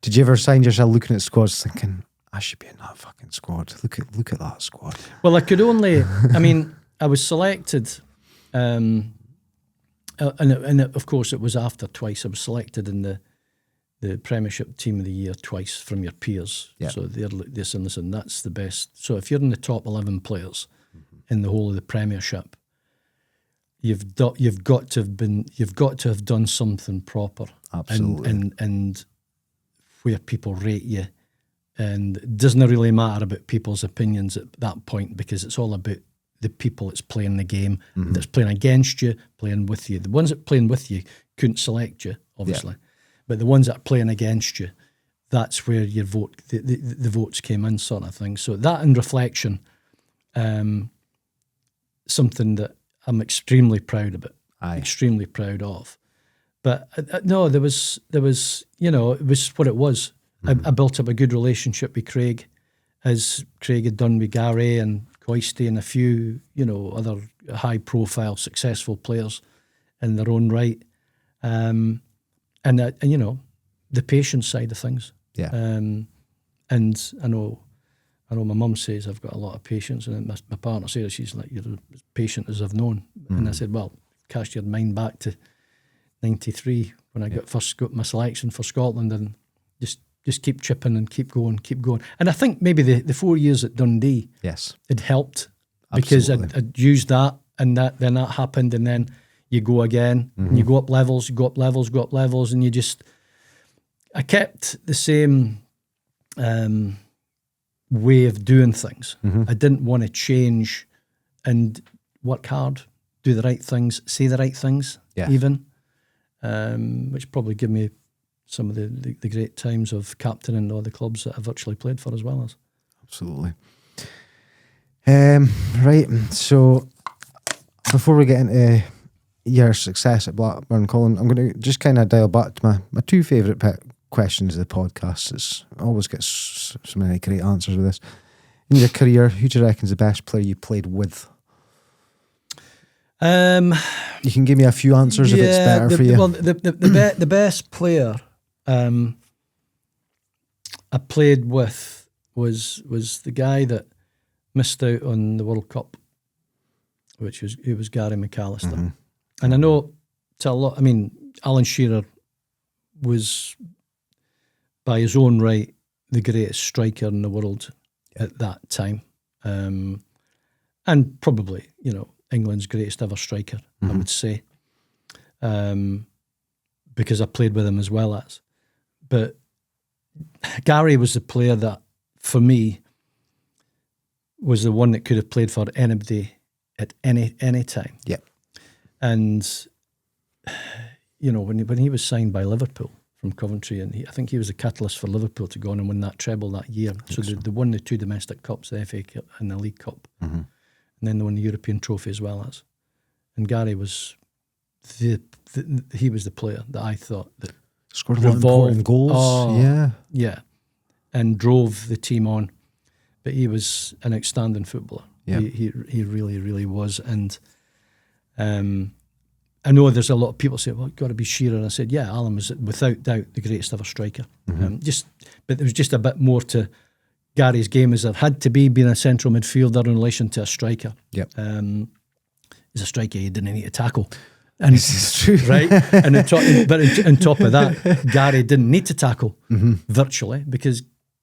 Did you ever find yourself looking at squads thinking, I should be in that fucking squad? Look at that squad. Well, I could only, I mean, I was selected, and of course it was after twice. I was selected in the Premiership Team of the Year twice from your peers. Yeah. So they're saying, listen, that's the best. So if you're in the top 11 players in the whole of the Premiership, you've got to have done something proper. Absolutely. And where people rate you. And it doesn't really matter about people's opinions at that point, because it's all about the people that's playing the game, that's playing against you, playing with you. The ones that playing with you couldn't select you, obviously. But the ones that are playing against you, that's where your vote, the votes came in, sort of thing. So that, in reflection, something that I'm extremely proud about, extremely proud of. But no, there was, you know, it was what it was. I built up a good relationship with Craig, as Craig had done with Gary and Coisty and a few, you know, other high-profile, successful players in their own right. And you know, the patience side of things. Yeah. And I know my mum says I've got a lot of patience, and my partner says she's like, you're as patient as I've known. And I said, well, cast your mind back to 93 when I got my selection for Scotland, and just keep chipping and keep going. And I think maybe the 4 years at Dundee had helped, because I'd used that, and then that happened, and then you go again, and you go up levels, and I kept the same way of doing things. I didn't want to change, and work hard, do the right things, say the right things, even, which probably give me some of the great times of captaining all the clubs that I've actually played for as well as. Absolutely. Right, so before we get into your success at Blackburn, Colin, I'm going to just kind of dial back to my two favourite questions of the podcast. It's always gets so many great answers with this. In your career, who do you reckon is the best player you played with? You can give me a few answers if it's better for you. Well, the best player I played with was the guy that missed out on the World Cup it was Gary McAllister. And I know to a lot, I mean, Alan Shearer was, by his own right, the greatest striker in the world at that time. And probably, you know, England's greatest ever striker, I would say. Because I played with him as well as. But Gary was the player that, for me, was the one that could have played for anybody at any time. Yep. And, you know, when he was signed by Liverpool from Coventry, and I think he was the catalyst for Liverpool to go on and win that treble that year. So they won the 2 domestic cups, the FA Cup and the League Cup. And then they won the European trophy as well as. And Gary was he was the player that I thought that scored a lot of important goals. Yeah. And drove the team on. But he was an outstanding footballer. Yep. He really, really was. And I know there's a lot of people say, well, it's got to be Shearer. And I said, yeah, Alan was without doubt the greatest ever striker. But there was just a bit more to Gary's game as there had to be, being a central midfielder in relation to a striker. Yep. As a striker, you didn't need to tackle. And this is true. Right? And on top of that, Gary didn't need to tackle virtually, because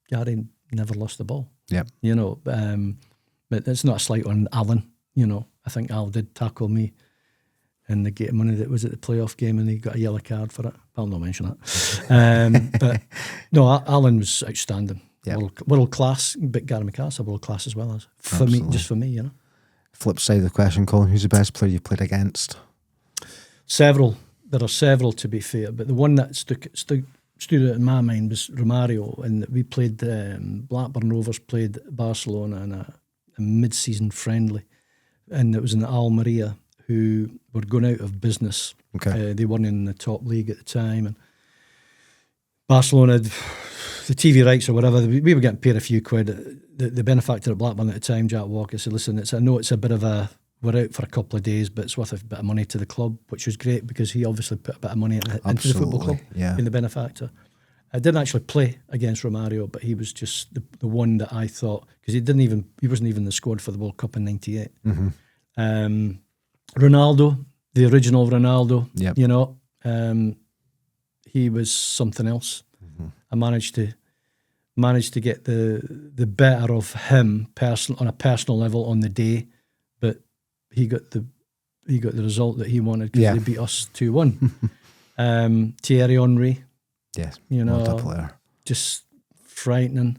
Gary never lost the ball. Yep. You know, but it's not a slight on Alan. You know, I think Al did tackle me in the game, money that was at the playoff game, and he got a yellow card for it. I'll not mention that. But no, Alan was outstanding. Yep. World class, but Gary McAllister world class as well as for me, just for me, you know. Flip side of the question, Colin, who's the best player you've played against? Several. There are several, to be fair, but the one that stood out in my mind was Romario, and we played Blackburn Rovers played Barcelona in a mid-season friendly, and it was in Almeria, who were going out of business. Okay. They weren't in the top league at the time, and Barcelona, the TV rights or whatever, we were getting paid a few quid. The benefactor at Blackburn at the time, Jack Walker, said, listen, I know it's a bit of we're out for a couple of days, but it's worth a bit of money to the club, which was great because he obviously put a bit of money into the football club, being the benefactor. I didn't actually play against Romario, but he was just the one that I thought, because he wasn't even in the squad for the World Cup in '98. Ronaldo, the original Ronaldo, you know, he was something else. I managed to get the better of him on a personal level on the day, but he got the result that he wanted because they beat us 2-1. Thierry Henry, you know, what a player. Just frightening.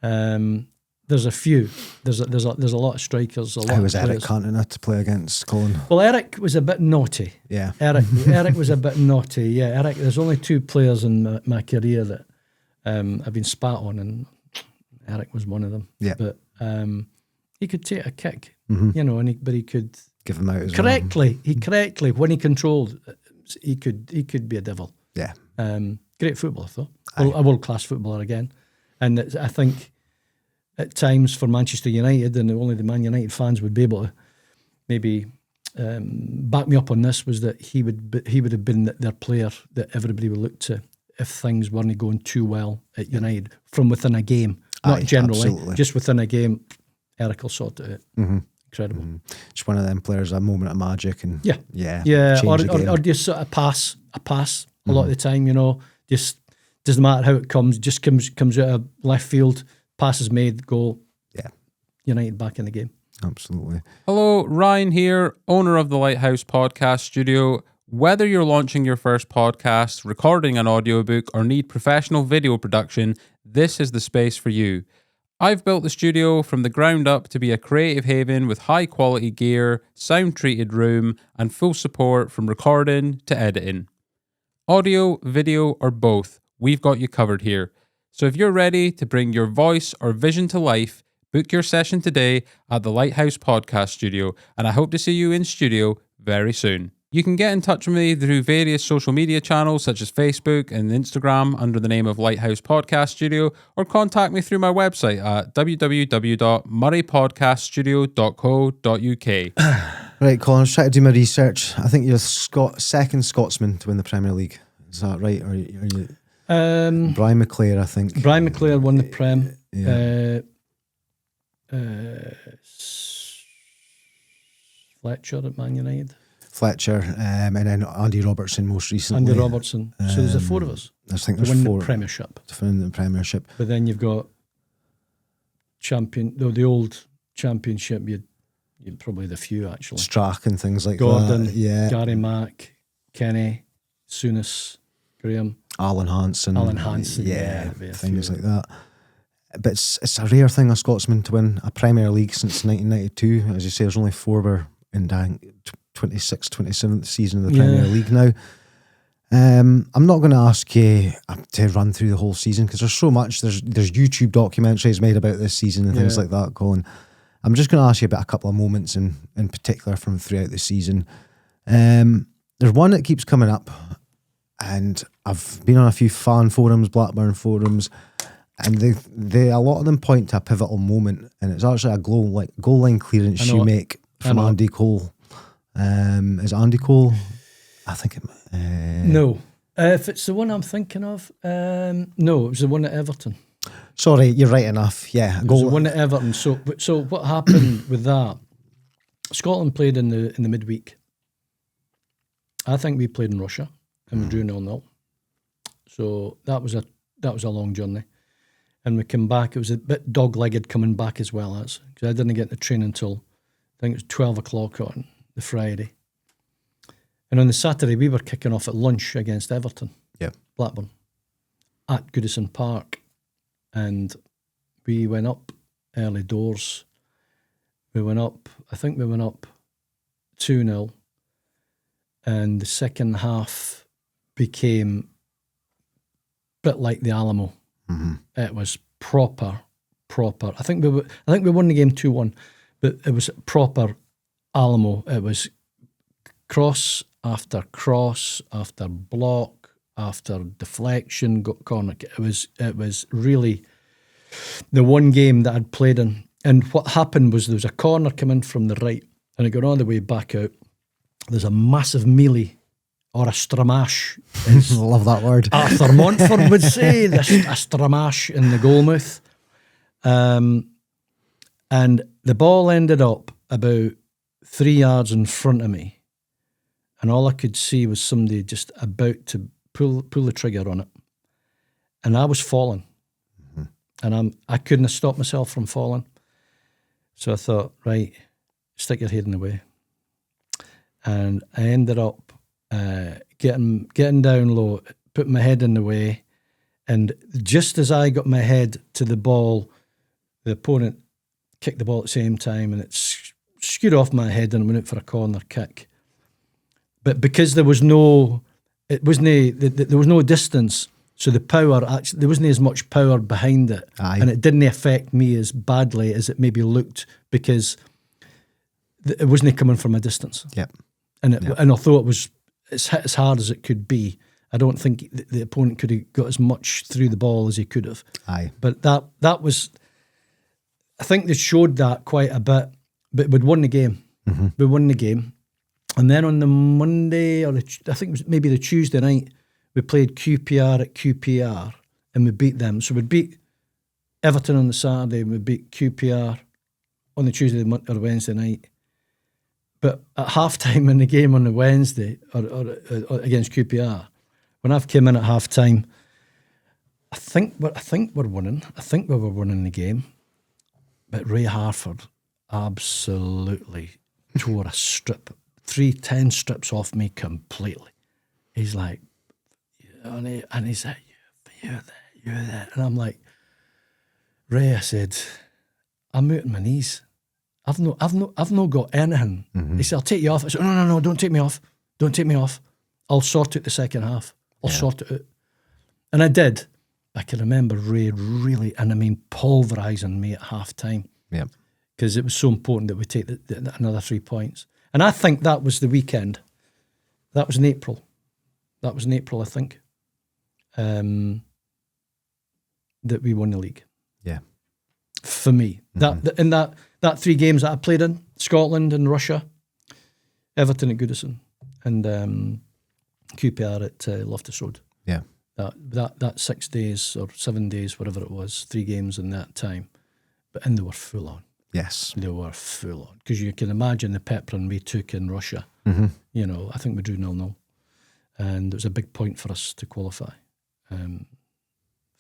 There's a few. There's a lot of strikers. How was Eric Cantona to play against, Colin? Well, Eric was a bit naughty. Yeah. Eric was a bit naughty. Yeah, Eric. There's only 2 players in my career that I've been spat on, and Eric was one of them. Yeah. But he could take a kick, you know, but he could give him out as correctly. well. He correctly, when he controlled, he could be a devil. Yeah. Great footballer, though. A world class footballer again, and I think at times for Manchester United, and only the Man United fans would be able to maybe back me up on this, was that he would have been their player that everybody would look to if things weren't going too well at United from within a game, not generally, just within a game. Eric will sort it out. Incredible. Just one of them players, a moment of magic, and or just sort of pass a lot of the time, you know, just doesn't matter how it comes, just comes out of left field, passes made, goal. Yeah. United back in the game. Absolutely. Hello, Ryan here, owner of the Lighthouse Podcast Studio. Whether you're launching your first podcast, recording an audiobook, or need professional video production, this is the space for you. I've built the studio from the ground up to be a creative haven with high quality gear, sound treated room, and full support from recording to editing. Audio, video, or both, we've got you covered here. So if you're ready to bring your voice or vision to life, book your session today at the Lighthouse Podcast Studio, and I hope to see you in studio very soon. You can get in touch with me through various social media channels such as Facebook and Instagram under the name of Lighthouse Podcast Studio, or contact me through my website at www.murraypodcaststudio.co.uk. Right, Colin, I was trying to do my research. I think you're second Scotsman to win the Premier League. Is that right? Or are you Brian McClare, I think. Brian McClare won the Prem. Fletcher at Man United. Fletcher, and then Andy Robertson most recently. Andy Robertson. So there's the four of us. I think To there's win four the Premiership. to win the Premiership. But then you've got the old Championship. You'd probably the few actually. Strack and things like Gordon, that. Yeah. Gary Mack, Kenny, Souness, Graham. Alan Hansen. Yeah, things like that. But it's a rare thing, a Scotsman to win a Premier League since 1992. As you say, there's only four were in the 26th, 27th season of the Premier League now. I'm not going to ask you to run through the whole season because there's so much. There's YouTube documentaries made about this season and things like that, Colin. I'm just going to ask you about a couple of moments in particular from throughout the season. There's one that keeps coming up, and I've been on a few fan forums, Blackburn forums, and they a lot of them point to a pivotal moment, and it's actually a goal line clearance you make from Andy Cole. Is it Andy Cole? I think it. No, if it's the one I'm thinking of, no, it was the one at Everton. Sorry, you're right enough. Yeah, It was the one at Everton. So what happened with that? Scotland played in the midweek. I think we played in Russia and we drew 0-0. So that was a long journey. And we came back. It was a bit dog-legged coming back as well as because I didn't get to train until I think it was 12 o'clock on the Friday. And on the Saturday we were kicking off at lunch against Everton. Yeah, Blackburn at Goodison Park, and we went up early doors. I think we went up 2-0, and the second half became a bit like the Alamo. Mm-hmm. It was proper. I think we won the game 2-1, but it was proper Alamo. It was cross after block after deflection, got corner. It was really the one game that I'd played in. And what happened was there was a corner coming from the right, and it got all the way back out. There's a massive melee or a stramash. I love that word. Arthur Montfort would say a stramash in the goalmouth. And the ball ended up about 3 yards in front of me. And all I could see was somebody just about to pull the trigger on it. And I was falling. Mm-hmm. And I couldn't have stopped myself from falling. So I thought, right, stick your head in the way. And I ended up getting down low, putting my head in the way. And just as I got my head to the ball, the opponent kicked the ball at the same time, and it skewed off my head and went out for a corner kick. But because there was no distance, so the power actually there wasn't as much power behind it, and it didn't affect me as badly as it maybe looked because it wasn't coming from a distance. Yep. And although it was as hard as it could be, I don't think the opponent could have got as much through the ball as he could have. Aye. But that was, I think they showed that quite a bit. But we'd won the game. Mm-hmm. We won the game. And then on the Monday, or I think it was maybe the Tuesday night, we played QPR at QPR and we beat them. So we'd beat Everton on the Saturday and we beat QPR on the Tuesday or Wednesday night. But at halftime in the game on the Wednesday or against QPR, when I've came in at halftime, I think we're winning. I think we were winning the game. But Ray Harford absolutely tore a strip. 10 strips off me completely. He's like, and he's like, you're there. And I'm like, Ray, I said, I'm out on my knees. I've not got anything. Mm-hmm. He said, I'll take you off. I said, no, don't take me off. Don't take me off. I'll sort out the second half. I'll sort it out. And I did. I can remember Ray really, pulverising me at half time. Yeah. Because it was so important that we take another 3 points. And I think that was the weekend. That was in April. I think. That we won the league. Yeah. For me. Mm-hmm. That 3 games that I played in, Scotland and Russia, Everton at Goodison, and QPR at Loftus Road. Yeah. That 6 days or 7 days, whatever it was, 3 games in that time. And they were full on. Yes. They were full on. Because you can imagine the pepperoni we took in Russia. You know, I think we drew 0-0. And it was a big point for us to qualify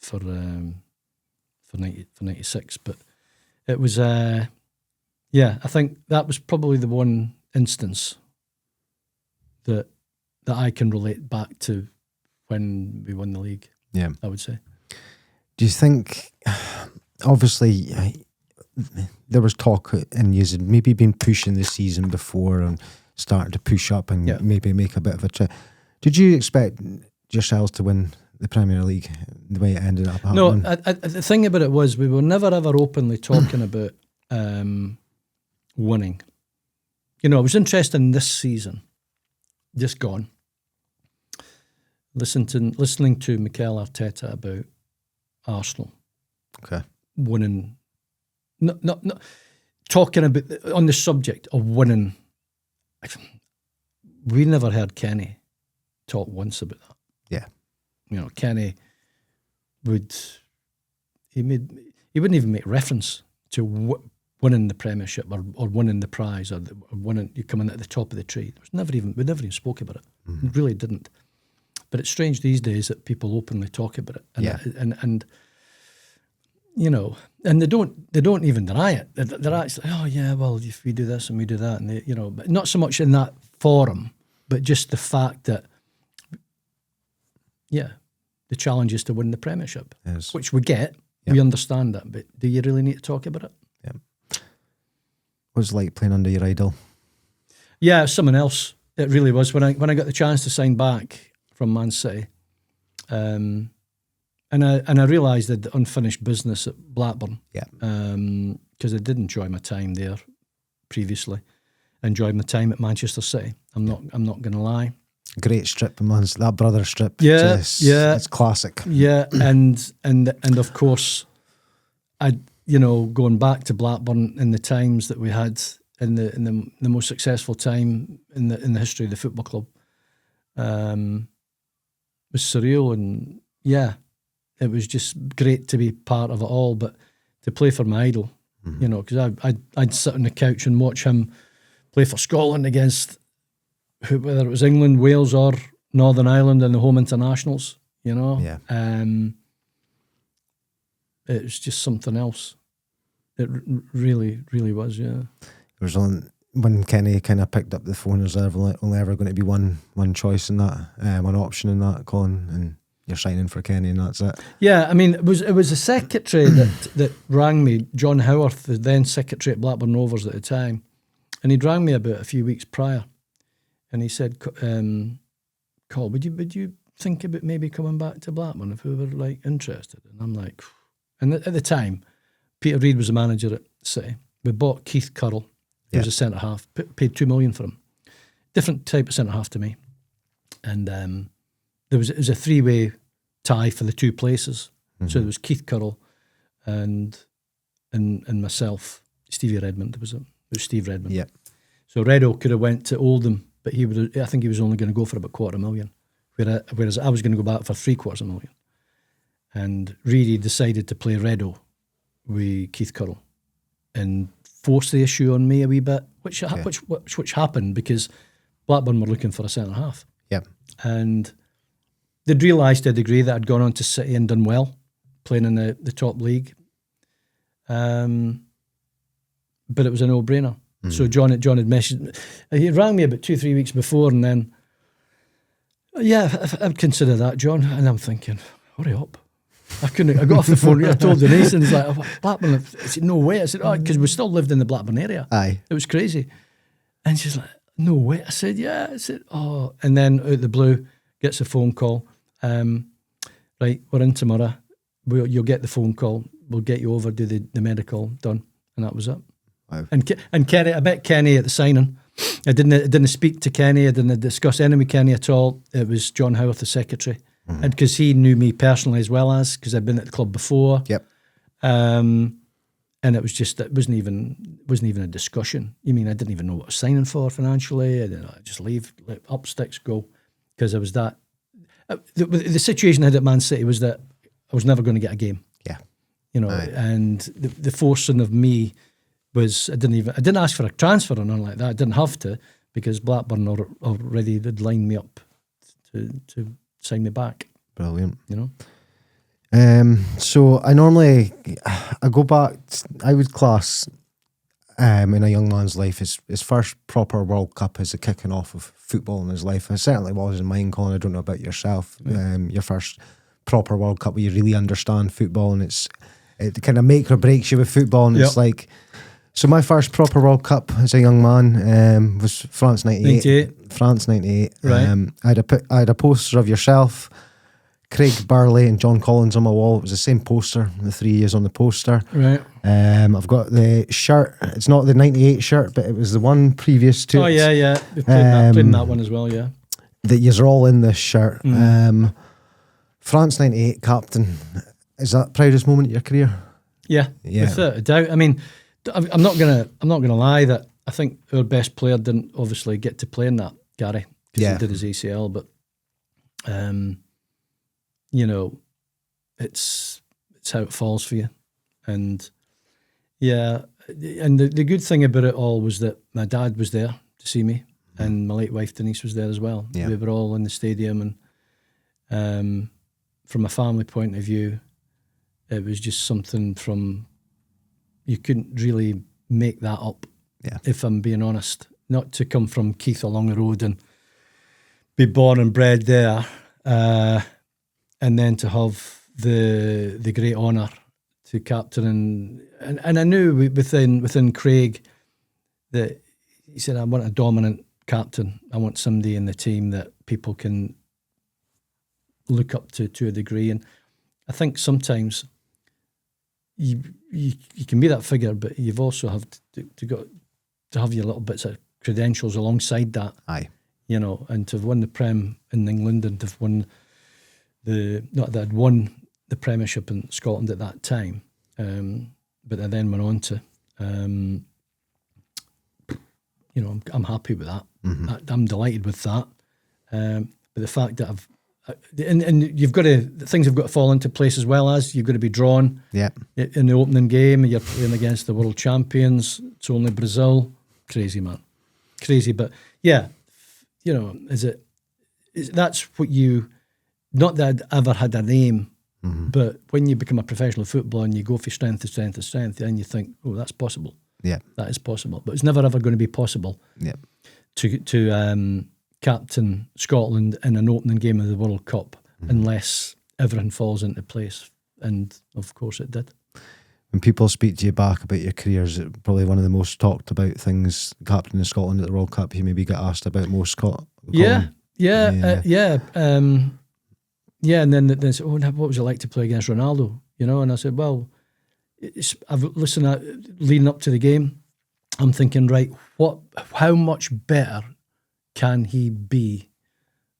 for 96. But it was, I think that was probably the one instance that I can relate back to when we won the league. Yeah. I would say. Do you think, obviously, there was talk and you had maybe been pushing the season before and starting to push up and maybe make a bit of a trip. Did you expect yourselves to win the Premier League the way it ended up happening? No, the thing about it was we were never ever openly talking about winning. You know, I was interested in this season, just gone. Listening to Mikel Arteta about Arsenal. Okay. Winning. Not talking about on the subject of winning. We never heard Kenny talk once about that. Yeah. You know, Kenny wouldn't even make reference to winning the Premiership or winning the prize or winning, you coming at the top of the tree. We never even spoke about it. We really didn't. But it's strange these days that people openly talk about it. And you know, and they don't even deny it. They're actually, oh yeah, well, if we do this and we do that, and they, you know, but not so much in that forum, but just the fact that, the challenge is to win the Premiership, Yes. which we get. Yep. We understand that, but do you really need to talk about it? Yeah. What was it like playing under your idol? Yeah, someone else. It really was. When I got the chance to sign back from Man City, and I realised that the unfinished business at Blackburn. Yeah. Because I did enjoy my time there previously. Enjoyed my time at Manchester City. I'm not going to lie. Great strip, man. That brother strip. Yeah, it's classic. Yeah, and of course, going back to Blackburn in the times that we had in the most successful time in the history of the football club, was surreal, and it was just great to be part of it all. But to play for my idol, because I'd sit on the couch and watch him play for Scotland against whether it was England, Wales, or Northern Ireland in the home internationals. It was just something else. It really, really was. Yeah. There was when Kenny kind of picked up the phone. There's only ever going to be one choice in that, one option in that, Colin, and you're signing for Kenny, and that's it. Yeah, I mean, it was a secretary that rang me, John Howarth, the then secretary at Blackburn Rovers at the time, and he'd rang me about a few weeks prior, and he said, "Col, would you think about maybe coming back to Blackburn if we were like interested?" And I'm like, and at the time, Peter Reid was the manager at City. We bought Keith Currell, who was a centre half, paid $2 million for him, different type of centre half to me, and it was a three-way tie for the two places. Mm-hmm. So there was Keith Currell and myself, Stevie Redmond. It was Steve Redmond. Yep. So Reddo could have went to Oldham, but I think he was only going to go for about $250,000, whereas I was going to go back for $750,000. And Reedy decided to play Reddo with Keith Currell and force the issue on me a wee bit, which happened because Blackburn were looking for a centre half. Yep. And they'd realised to a degree that I'd gone on to City and done well, playing in the top league. But it was a no-brainer. Mm. So John had messaged me. He rang me about 2-3 weeks before, and then, I'd consider that, John. And I'm thinking, hurry up. I got off the phone. I told Denise, and he's like, oh, Blackburn. I said, no way. I said, oh, because we still lived in the Blackburn area. Aye. It was crazy. And she's like, no way. I said, yeah. I said, oh. And then out of the blue, gets a phone call. Right, we're in tomorrow. You'll get the phone call. We'll get you over, do the medical, done. And that was it. Wow. And Kenny, I met Kenny at the signing. I didn't speak to Kenny. I didn't discuss any with Kenny at all. It was John Howarth, the secretary. Mm-hmm. And because he knew me personally as well as, because I'd been at the club before. Yep. And it was just, it wasn't even a discussion. You mean I didn't even know what I was signing for financially. I just leave, up sticks, go. Because I was that. The situation I had at Man City was that I was never going to get a game. Yeah. And the forcing of me I didn't ask for a transfer or nothing like that. I didn't have to, because Blackburn already did line me up to sign me back. Brilliant. You know. So I go back. I would class in a young man's life his first proper World Cup as the kicking off of football in his life. It certainly was in mine, Colin. I don't know about yourself. Your first proper World Cup where you really understand football, and it kind of makes or breaks you with football, and it's like. So my first proper World Cup as a young man was France 98. France 98. Right. I had a poster of yourself, Craig Burley and John Collins on my wall. It was the same poster, the 3 years on the poster. Right. I've got the shirt. It's not the 98 shirt, but it was the one previous to it. Oh, yeah. We played in that one as well, yeah. That you're all in this shirt. France 98 captain. Is that the proudest moment of your career? Yeah. Without a doubt. I mean, I'm not gonna lie that I think our best player didn't obviously get to play in that, Gary, because he did his ACL. But you know, it's how it falls for you, and and the good thing about it all was that my dad was there to see me, and my late wife Denise was there as well. We were all in the stadium, and from a family point of view, it was just something you couldn't really make that up, if I'm being honest. Not to come from Keith along the road and be born and bred there, and then to have the great honour to captain. And I knew within Craig that he said, I want a dominant captain. I want somebody in the team that people can look up to a degree. And I think sometimes you can be that figure, but you've also have to have your little bits of credentials alongside that. Aye. You know, and to have won the Prem in England, and to have won not that I'd won the Premiership in Scotland at that time, but I then went on to, you know, I'm happy with that. I'm delighted with that. But the fact that and you've got things have got to fall into place, as well as you've got to be drawn. Yeah. In the opening game, you're playing against the world champions. It's only Brazil. Crazy, man. Crazy. But yeah, you know, that's what not that I'd ever had an aim, but when you become a professional footballer and you go from strength to strength to strength, then you think, oh, that's possible. Yeah. That is possible. But it's never ever going to be possible. Yeah. To captain Scotland in an opening game of the World Cup unless everything falls into place. And of course it did. When people speak to you back about your careers, it's probably one of the most talked about things, captain of Scotland at the World Cup, you maybe get asked about most. And then they said, oh, what was it like to play against Ronaldo? You know, and I said, well, leading up to the game, I'm thinking, right, how much better can he be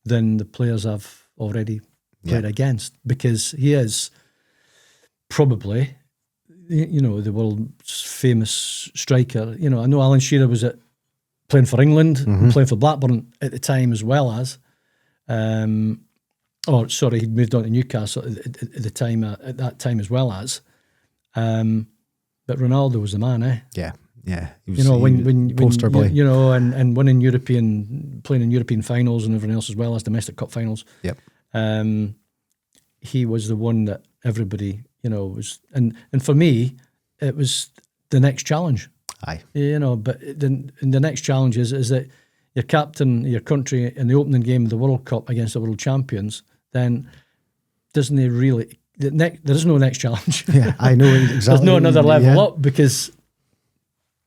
than the players I've already played against? Because he is probably, you know, the world's famous striker. You know, I know Alan Shearer was playing for England, and playing for Blackburn at the time, as well as, he'd moved on to Newcastle at that time as well as, but Ronaldo was the man, eh? Yeah. Yeah, you know, when poster boy, you know, and winning playing in European finals and everything else, as well as domestic cup finals. Yep. He was the one that everybody, you know, was, and for me, it was the next challenge. Aye. You know, but the next challenge is that you're captain your country in the opening game of the World Cup against the world champions. Then doesn't he really? There is no next challenge. Yeah, I know exactly. There's no another level up, because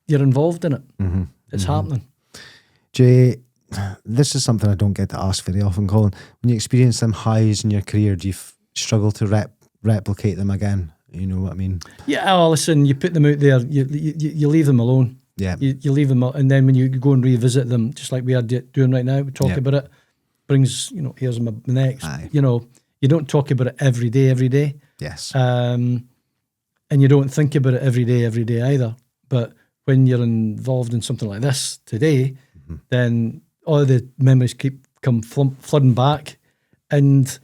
you're involved in it. It's happening. Jay, this is something I don't get to ask very often, Colin. When you experience them highs in your career, do you struggle to replicate them again? You know what I mean? Yeah, oh, listen, you put them out there, you leave them alone. Yeah. You leave them, and then when you go and revisit them, just like we are doing right now, we talk about it, brings, you know, here's my next. Aye. You know, you don't talk about it every day. Yes. And you don't think about it every day either. But when you're involved in something like this today, then all the memories come flooding back, and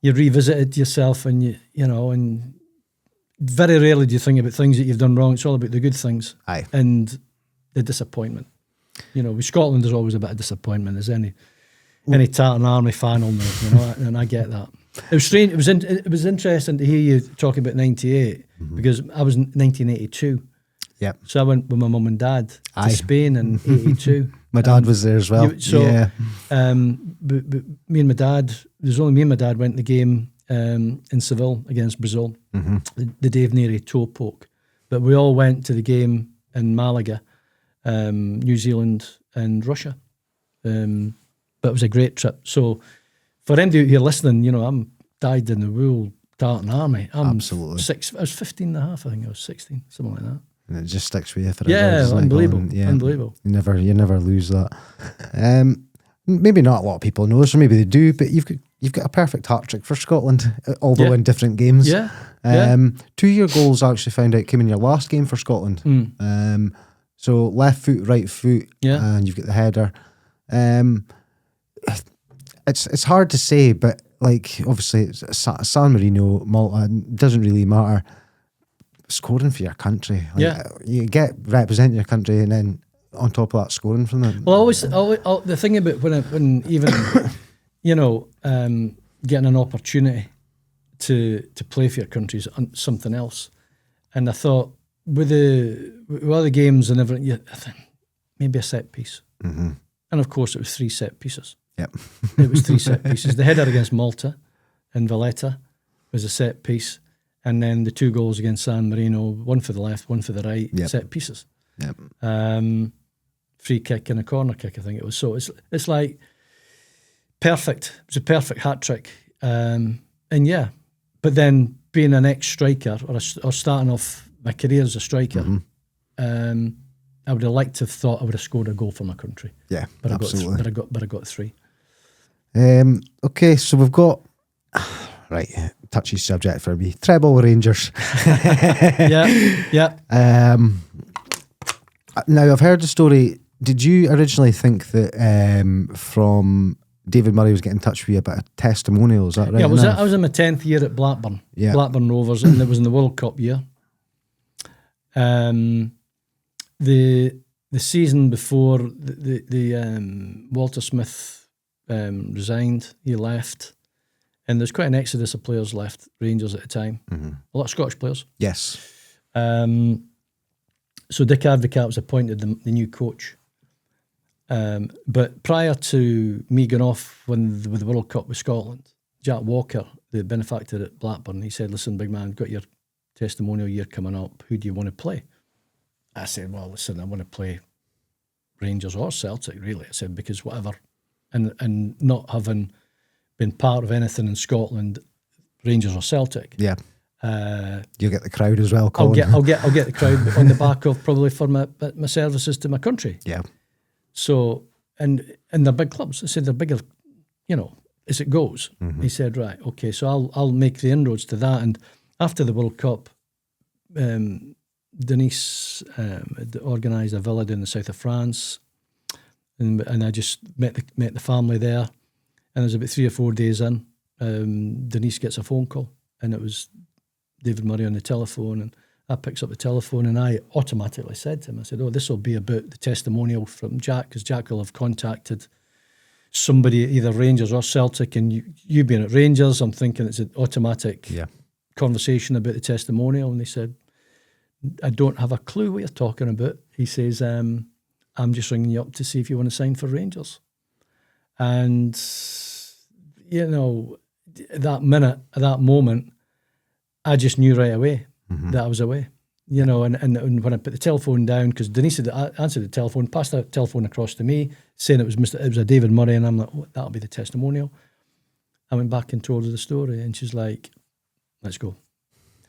you revisit it yourself, and you know, and very rarely do you think about things that you've done wrong. It's all about the good things. Aye. And the disappointment. With Scotland, there's always a bit of disappointment, as any Tartan Army fan will know, and I get that. It was strange. It was interesting to hear you talking about 98 because I was in 1982. Yep. So I went with my mum and dad Aye. to Spain in 82. My dad was there as well. But me and my dad, there's only me and my dad went to the game in Seville against Brazil, the Dave Neary toe poke. But we all went to the game in Malaga, New Zealand and Russia. But it was a great trip. So for anybody out here listening, I'm dyed in the wool Tartan Army. I'm Absolutely. I was 15 and a half, I think I was 16, something like that. And it just sticks with you forever. Yeah, It's like unbelievable. going, Unbelievable. You never lose that. Maybe not a lot of people know this, or maybe they do, but you've got a perfect hat trick for Scotland, although in different games. Yeah. 2 of your goals, I actually found out, came in your last game for Scotland. So left foot, right foot, and you've got the header. It's hard to say, but like obviously it's San Marino, Malta, doesn't really matter. Scoring for your country, you get representing your country, and then on top of that, scoring from them. Well, always the thing about when even getting an opportunity to play for your country is something else. And I thought with other games and everything, I think maybe a set piece. And of course, it was 3 set pieces. Yep. It was 3 set pieces. The header against Malta in Valletta was a set piece. And then the 2 goals against San Marino, one for the left, one for the right, set pieces. Yep. Free kick and a corner kick, I think it was. So it's like perfect. It was a perfect hat trick. But then being an ex-striker or starting off my career as a striker, I would have liked to have thought I would have scored a goal for my country. Yeah, but absolutely. I got 3. Okay, so we've got touchy subject for me. Treble Rangers. Yeah. Now I've heard the story. Did you originally think that from David Murray was getting in touch with you about a testimonial? Is that right? Yeah, I was in my 10th year at Blackburn. Yeah. Blackburn Rovers, and it was in the World Cup year. The season before the Walter Smith resigned, he left. And there's quite an exodus of players left Rangers at the time. A lot of Scottish players. Yes. So Dick Advocaat was appointed the new coach. But prior to me going off with the World Cup with Scotland, Jack Walker, the benefactor at Blackburn, he said, "Listen, big man, got your testimonial year coming up. Who do you want to play?" I said, "Well, listen, I want to play Rangers or Celtic, really." I said, because whatever. And not having been part of anything in Scotland, Rangers or Celtic. Yeah. You'll get the crowd as well, Colin. I'll get the crowd on the back of probably for my services to my country. Yeah. So and they're big clubs. I said they're bigger, as it goes. He said, right, okay, so I'll make the inroads to that. And after the World Cup, Denise organised a villa in the south of France, and I just met the family there. And it was about 3 or 4 days in, Denise gets a phone call, and it was David Murray on the telephone, and I picks up the telephone, and I automatically said to him, I said, "Oh, this will be about the testimonial from Jack, because Jack will have contacted somebody at either Rangers or Celtic, and you being at Rangers, I'm thinking it's an automatic conversation about the testimonial." And they said, "I don't have a clue what you're talking about." He says, "I'm just ringing you up to see if you want to sign for Rangers." And, that minute, at that moment, I just knew right away that I was away. And when I put the telephone down, because Denise had answered the telephone, passed the telephone across to me, saying it was a David Murray, and I'm like, "Oh, that'll be the testimonial." I went back and told her the story, and she's like, "Let's go."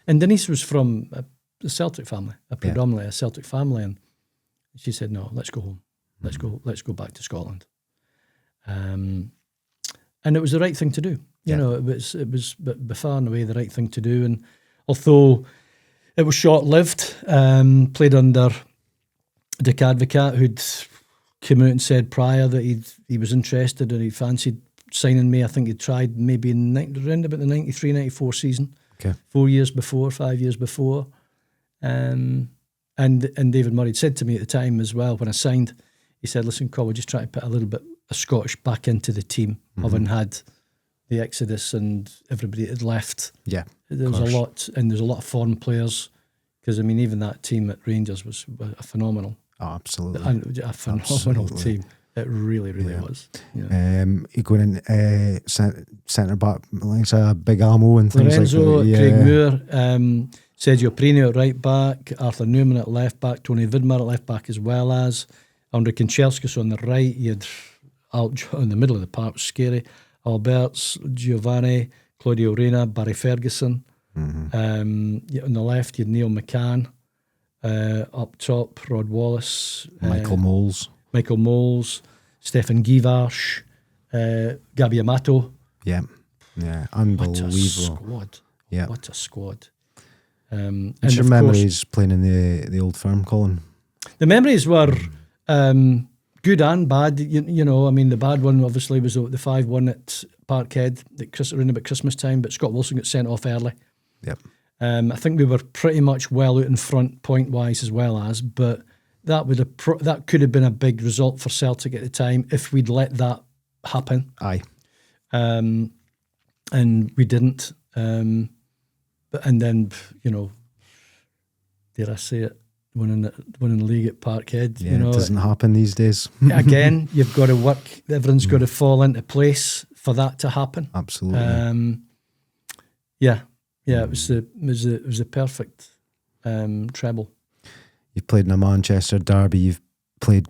And Denise was from a Celtic family, predominantly a Celtic family, and she said, "No, let's go home. Let's go back to Scotland." And it was the right thing to do. It was by far and away the right thing to do. And although it was short-lived, played under Dick Advocaat, who'd come out and said prior that he was interested and he fancied signing me. I think he tried maybe around about the 93-94 season. Okay. 4 years before, 5 years before. And David Murray had said to me at the time as well, when I signed, he said, listen, Cole, we're just trying to put a little bit of Scottish back into the team, having had the exodus and everybody had left. Yeah. There was a lot, and there's a lot of foreign players, because, I mean, even that team at Rangers was a phenomenal. Oh, absolutely. A phenomenal team. It really, really was. You're going in centre back, like a big ammo and things Lorenzo, like that. Craig Moore, Sergio Prini at right back, Arthur Newman at left back, Tony Vidmar at left back, as well as Andrei Kanchelskis on the right. You had in the middle of the park, was scary. Alberts, Giovanni, Claudio Reyna, Barry Ferguson. On the left, you had Neil McCann. Up top, Rod Wallace, Michael Moles, Stefan Givash, Gabi Amato. Yeah, unbelievable. What a squad! Yeah, what a squad. What's your memories playing in the old firm, Colin? The memories were good and bad. You know, I mean, the bad one obviously was the 5-1 at Parkhead around about Christmas time, but Scott Wilson got sent off early. Yep. I think we were pretty much well out in front point wise as well as, but that could have been a big result for Celtic at the time if we'd let that happen. Aye. And we didn't. And then, you know, dare I say it, winning the league at Parkhead. Yeah, you know, it doesn't happen these days. Again, you've got to work. Everything's got to fall into place for that to happen. Absolutely. Yeah. It was a perfect treble. You've played in a Manchester derby. You've played.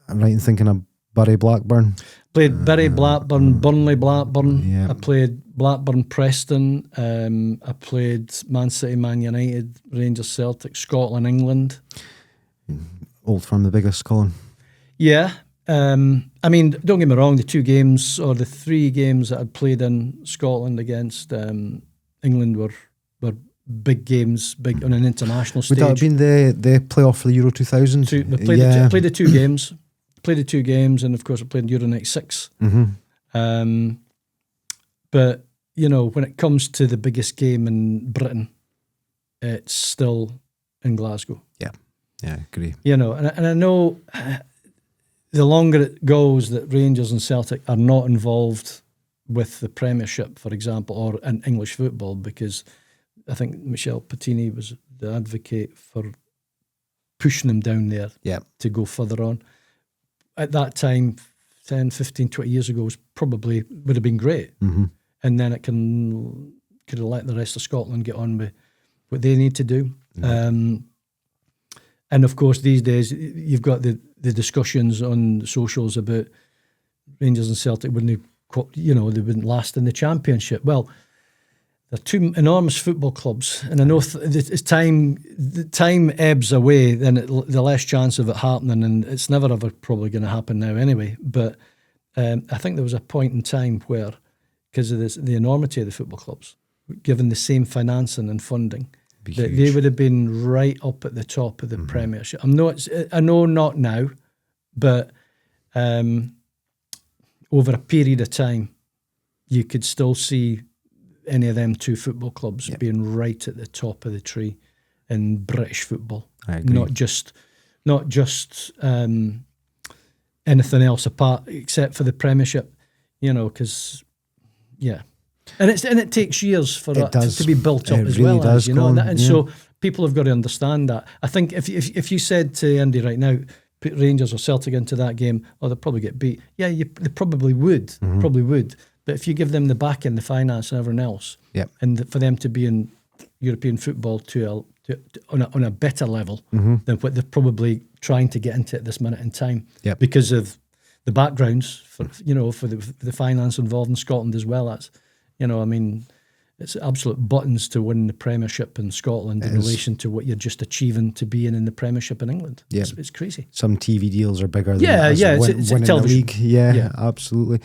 I'm right in thinking of Bury Blackburn. Played Bury Blackburn, Burnley Blackburn. Yeah. I played Blackburn Preston. I played Man City, Man United, Rangers Celtic, Scotland, England. Old Firm, the biggest, Colin. Yeah. I mean, don't get me wrong, the 2 games or the 3 games that I'd played in Scotland against England were big games, big on an international stage. Would that have been the playoff for the Euro 2000? I played the 2 games. Played the 2 games, and of course I played Euro 96. But, you know, when it comes to the biggest game in Britain, it's still in Glasgow. Yeah, I agree. You know, and I know the longer it goes that Rangers and Celtic are not involved with the Premiership, for example, or in English football, because I think Michel Platini was the advocate for pushing them down there to go further on. At that time, 10, 15, 20 years ago, would have been great. And then it could have let the rest of Scotland get on with what they need to do. And of course, these days, you've got the discussions on socials about Rangers and Celtic they wouldn't last in the Championship. Well, they're 2 enormous football clubs, and I know as time ebbs away, then the less chance of it happening, and it's never ever probably going to happen now anyway. But I think there was a point in time where, because of the enormity of the football clubs, given the same financing and funding, that they would have been right up at the top of the Premiership. I know not now, but over a period of time, you could still see any of them 2 football clubs being right at the top of the tree in British football. I agree. Not just anything else apart except for the Premiership, you know, because and it takes years for that to be built up as well, as you know, so people have got to understand that. I think if you said to Andy right now, put Rangers or Celtic into that game, they'll probably get beat. Yeah, they probably would, But if you give them the backing, the finance, and everything else, and for them to be in European football on a better level than what they're probably trying to get into at this minute in time, because of the backgrounds for the finance involved in Scotland as well as, you know, I mean, it's absolute buttons to win the Premiership in Scotland in relation to what you're just achieving to be in the Premiership in England. Yeah. It's crazy. Some TV deals are bigger than it's winning the league. Yeah, absolutely.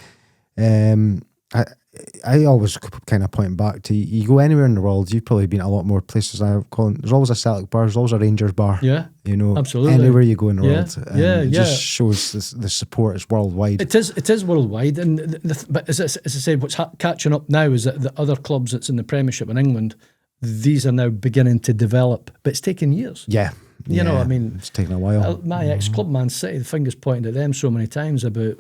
I always kind of point back to, you go anywhere in the world, you've probably been at a lot more places. There's always a Celtic bar, there's always a Rangers bar. Yeah, you know, absolutely. Anywhere you go in the world, it just shows the support is worldwide. It is worldwide, and but as I said, what's catching up now is that the other clubs that's in the Premiership in England, these are now beginning to develop, but it's taken years. Yeah. You know, I mean, it's taken a while. My ex-club, Man City, the fingers pointed at them so many times about,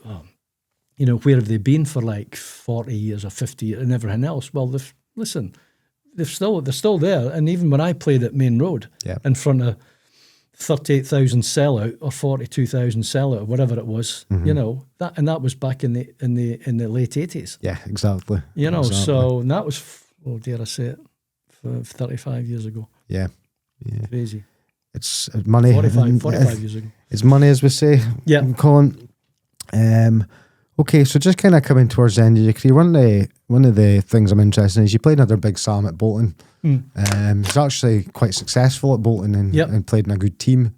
you know, where have they been for like 40 years or 50 years and everything else? Well, they're still there. And even when I played at Main Road in front of 38,000 sellout or 42,000 sellout or whatever it was, you know, that was back in the late 80s. Yeah, exactly. You know, exactly. so and that was, dare I say it, 35 years ago. Yeah. Crazy. It's money. 45 years ago. It's money, as we say. Yeah. Colin. Okay, so just kind of coming towards the end of your career, one of the things I'm interested in is you played under Big Sam at Bolton. He's actually quite successful at Bolton and played in a good team.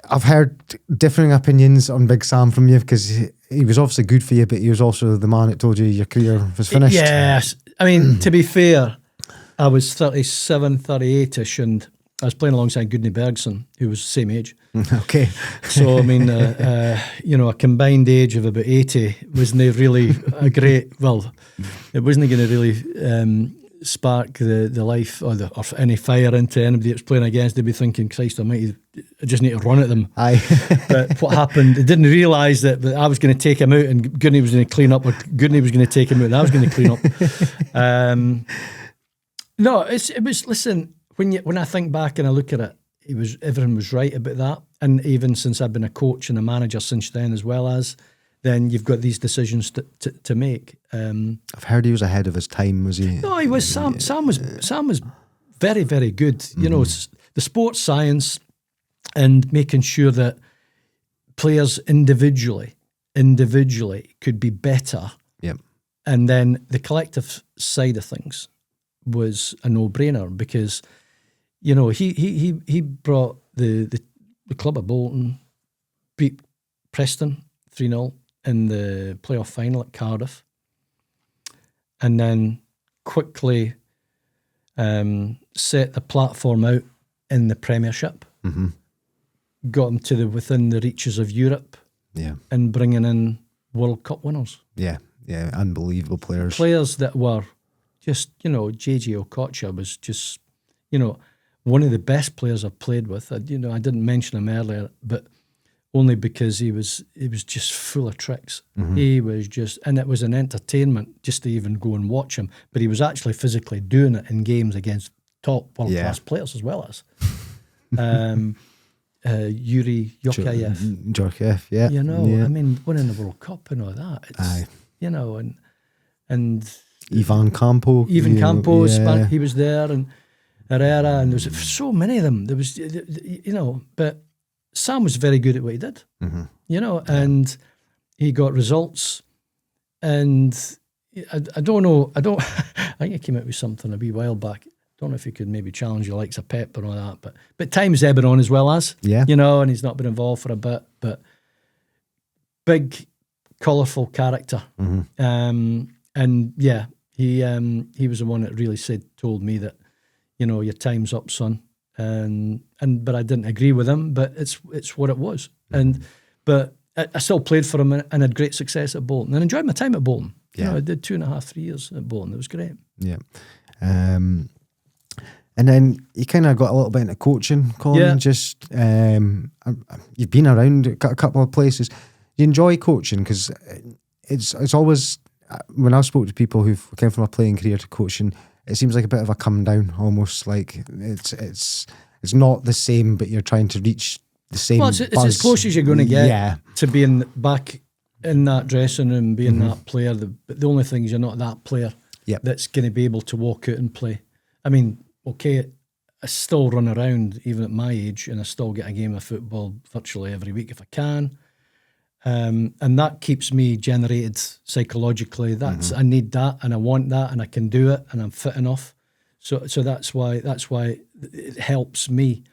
I've heard differing opinions on Big Sam from you because he was obviously good for you, but he was also the man that told you your career was finished. Yes. I mean, to be fair, I was 37, 38-ish, and I was playing alongside Gudny Bergson, who was the same age. Okay. So, I mean, you know, a combined age of about 80 wasn't really a great, well, it wasn't going to really spark the life or any fire into anybody that was playing against. They'd be thinking, Christ almighty, I just need to run at them. Aye. But what happened, they didn't realise that I was going to take him out and Gudny was going to clean up, or Gudny was going to take him out and I was going to clean up. No, it was. Listen, when I think back and I look at it, everything was right about that. And even since I've been a coach and a manager since then, as well as, then you've got these decisions to make. I've heard he was ahead of his time. Was he? No, he was. Sam was very, very good. You know, the sports science and making sure that players individually could be better. Yep. And then the collective side of things was a no-brainer because, you know, he brought the club of Bolton, beat Preston 3-0 in the playoff final at Cardiff, and then quickly set the platform out in the Premiership, got them to within the reaches of Europe, and bringing in World Cup winners. Yeah, unbelievable players. Players that were just, you know, JJ Okocha was just, you know, one of the best players I've played with. You know, I didn't mention him earlier, but only because he was just full of tricks. He was just, and it was an entertainment just to even go and watch him. But he was actually physically doing it in games against top world-class players as well as Yuri Yokayev. Yeah. You know, I mean, winning the World Cup and all that. It's, you know, and Ivan Campos, he was there, and Herrera, and there was so many of them. There was, you know, but Sam was very good at what he did, you know, and he got results. And I don't know, I think he came out with something a wee while back. Don't know if he could maybe challenge the likes of Pep and all that, but time's ebbing on as well as, you know, and he's not been involved for a bit, but big, colourful character. And yeah, he was the one that really told me that, you know, your time's up, son. But I didn't agree with him, but it's what it was. But I still played for him and had great success at Bolton and enjoyed my time at Bolton. You know, I did 2.5, 3 years at Bolton. It was great. Yeah. And then you kind of got a little bit into coaching, Colin. Yeah. Just you've been around a couple of places. You enjoy coaching because it's always, when I spoke to people who've came from a playing career to coaching, it seems like a bit of a come down, almost like it's not the same, but you're trying to reach the same. Well, it's as close as you're going to get to being back in that dressing room, being that player. But the only thing is you're not that player that's going to be able to walk out and play. I mean, okay, I still run around even at my age, and I still get a game of football virtually every week if I can. And that keeps me generated psychologically. I need that, and I want that, and I can do it, and I'm fit enough. So that's why it helps me.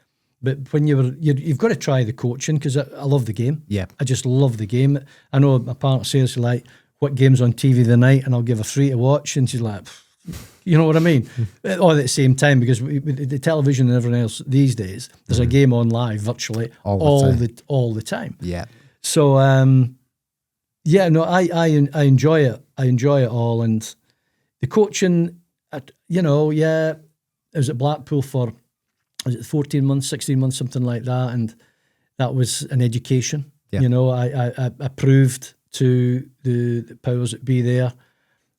But when you've got to try the coaching because I love the game. Yeah, I just love the game. I know my partner says like, "What game's on TV tonight?" And I'll give her 3 to watch, and she's like, you know what I mean? All at the same time, because with the television and everything else these days, there's a game on live virtually all the time. Yeah. So I enjoy it. I enjoy it all, and the coaching. I was at Blackpool for, was it 14 months, 16 months, something like that, and that was an education. Yeah. You know, I proved to the powers that be there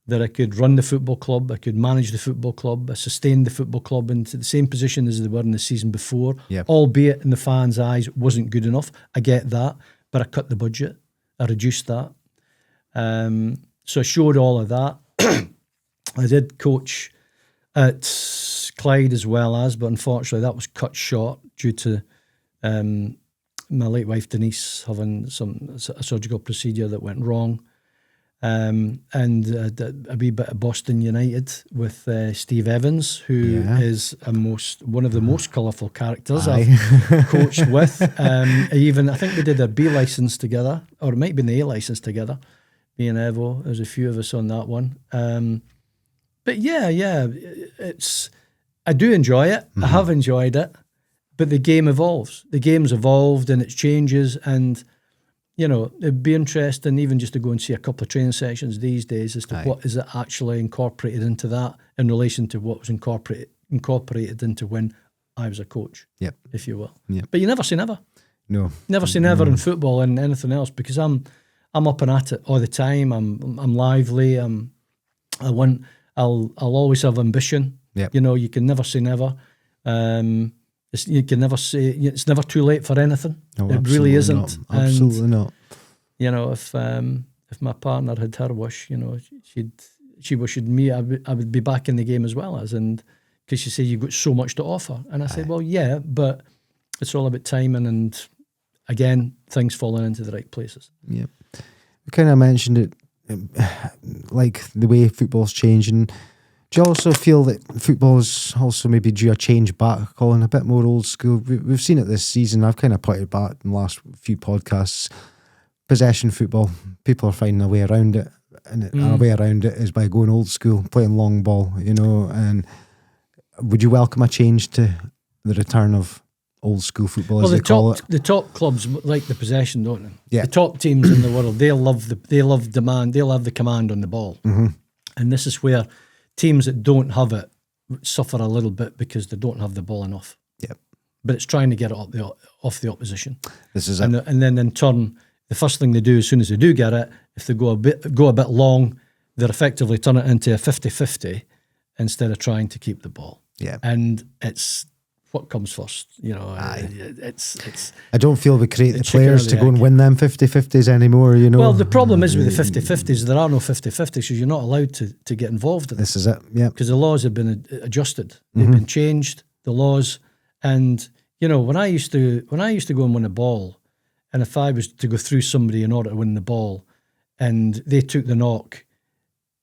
that I could run the football club, I could manage the football club, I sustained the football club into the same position as they were in the season before, albeit in the fans' eyes it wasn't good enough. I get that, but I cut the budget, I reduced that. So I showed all of that. I did coach at Clyde as well as, but unfortunately that was cut short due to my late wife Denise having a surgical procedure that went wrong. And a wee bit of Boston United with Steve Evans, who is one of the most colourful characters I've coached with. I think we did a B licence together, or it might have been the A licence together. Me and Evo, there's a few of us on that one. But I do enjoy it. I have enjoyed it, but the game evolves. The game's evolved and it changes, and you know, it'd be interesting even just to go and see a couple of training sessions these days as to what is it actually incorporated into that in relation to what was incorporated into when I was a coach, if you will. Yep. But you never say never. No. Never say never in football and anything else, because I'm up and at it all the time. I'm lively. I'll always have ambition. Yep. You know, you can never say never. You can never say it's never too late for anything. No, it really isn't. Not. Absolutely not. You know, if my partner had her wish, you know, she wished me I would be back in the game as well as, and because she said you've got so much to offer, and I said, well, yeah, but it's all about timing and again things falling into the right places. Yeah, we kind of mentioned it, like the way football's changing. Do you also feel that football is also maybe due a change back, Colin, a bit more old school? We've seen it this season. I've kind of put it back in the last few podcasts. Possession football, people are finding a way around it, and a way around it is by going old school, playing long ball, you know. And would you welcome a change to the return of old school football, as they call it? The top clubs like the possession, don't they? Yeah. The top teams in the world, they love demand, they'll have the command on the ball. Mm-hmm. And this is where teams that don't have it suffer a little bit because they don't have the ball enough. Yep. But it's trying to get it off the opposition. This is and then in turn, the first thing they do as soon as they do get it, if they go a bit long, they're effectively turn it into a 50-50 instead of trying to keep the ball. Yeah. And it's what comes first, you know. It's. I don't feel we create the players to go and win them 50-50s anymore, you know. Well, the problem is with the 50-50s, there are no 50-50s because you're not allowed to get involved in it. This is it, yeah. Because the laws have been adjusted, they've been changed, the laws, and you know when I used to go and win a ball, and if I was to go through somebody in order to win the ball, and they took the knock,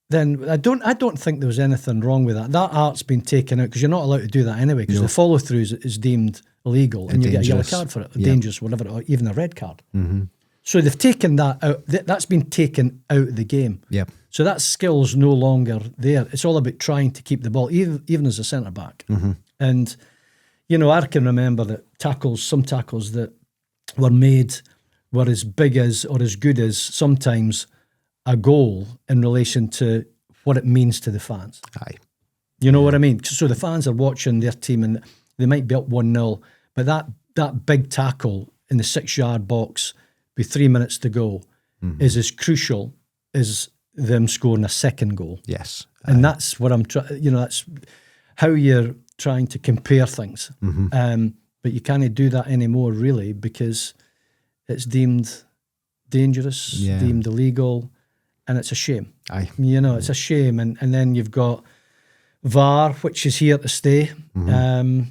then I don't think there was anything wrong with that. That art's been taken out because you're not allowed to do that anyway because the follow through is deemed illegal and you get a yellow card for it, dangerous, whatever, or even a red card. Mm-hmm. So they've taken that out. That's been taken out of the game. Yeah. So that skill's no longer there. It's all about trying to keep the ball, even as a centre back. Mm-hmm. And you know, I can remember that some tackles that were made were as big as or as good as sometimes a goal in relation to what it means to the fans. Aye. You know what I mean? So the fans are watching their team and they might be up 1-0, but that big tackle in the 6-yard box with 3 minutes to go is as crucial as them scoring a second goal. Yes. And that's what I'm trying, you know, that's how you're trying to compare things. Mm-hmm. But you can't do that anymore really because it's deemed dangerous, deemed illegal, and it's a shame. Aye. You know, it's a shame. And then you've got VAR, which is here to stay. Mm-hmm.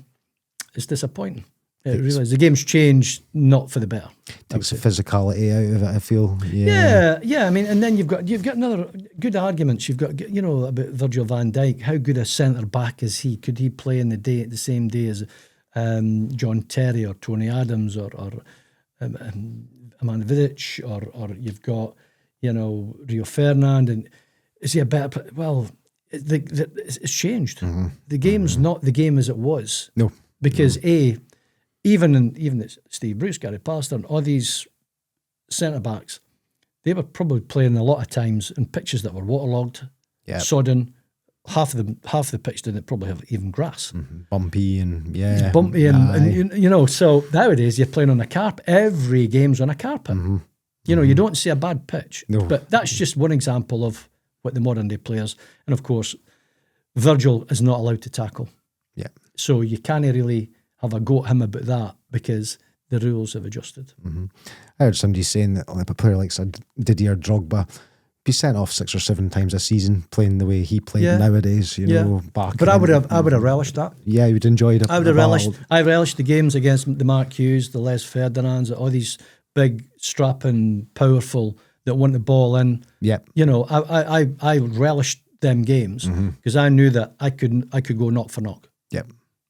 It's disappointing. It really is. The game's changed, not for the better. Takes the physicality out of it, I feel. Yeah. I mean, and then you've got another good arguments. You've got, you know, about Virgil van Dijk. How good a centre back is he? Could he play in the same day as John Terry or Tony Adams or Amanda Vidic or you've got, you know, Rio Ferdinand, and is he a better? Well, it's changed. Mm-hmm. The game's not the game as it was. No, because even Steve Bruce, Gary Pallister, and all these centre backs, they were probably playing a lot of times in pitches that were waterlogged, sodden, half the pitch didn't probably have even grass. Bumpy and It's bumpy and you know, so nowadays you're playing on a carpet. Every game's on a carpet. You know, you don't see a bad pitch. No. But that's just one example of what the modern day players, and of course, Virgil is not allowed to tackle. Yeah. So you can't really have a go at him about that because the rules have adjusted. I heard somebody saying that like a player like Didier Drogba be sent off 6 or 7 times a season playing the way he played nowadays, you know, back. But I would have relished that. Yeah, you'd enjoyed it. I relished the games against the Mark Hughes, the Les Ferdinands, all these big, strapping, powerful that want the ball in. Yep. You know, I relished them games because I knew that I could go knock for knock. Yep.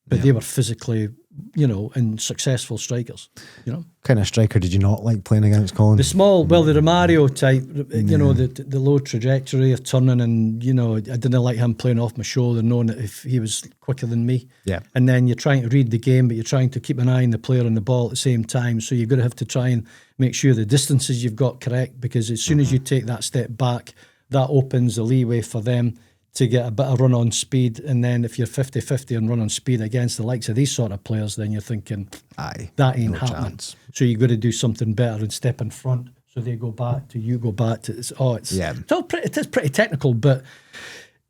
But they were physically, you know, and successful strikers, you know. Kind of striker did you not like playing against, Colin? The small, well, the Romario type, you know, the low trajectory of turning, and, you know, I didn't like him playing off my shoulder, knowing that if he was quicker than me. Yeah. And then you're trying to read the game, but you're trying to keep an eye on the player and the ball at the same time. So you're going to have to try and make sure the distances you've got correct, because as soon as you take that step back, that opens the leeway for them to get a bit of run on speed. And then if you're 50-50 on run on speed against the likes of these sort of players, then you're thinking, that ain't happening. Chance. So you've got to do something better and step in front. So they go back to you, go back to it's all pretty, it is pretty technical, but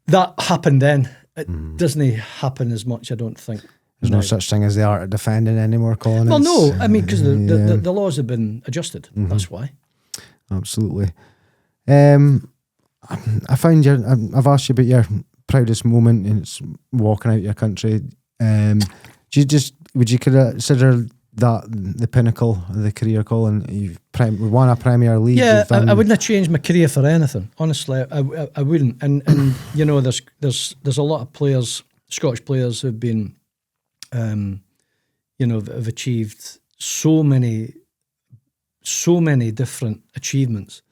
that happened then. It doesn't happen as much, I don't think. There's no such thing as the art of defending anymore, Colin. Well, no, I mean, because the laws have been adjusted. That's why. Absolutely. I find I've asked you about your proudest moment, and it's walking out your country. Would you consider that the pinnacle of the career, Colin? You've won a Premier League. Yeah, I wouldn't have changed my career for anything. Honestly, I wouldn't. And you know, there's a lot of players, Scottish players, who've been, you know, have achieved so many different achievements.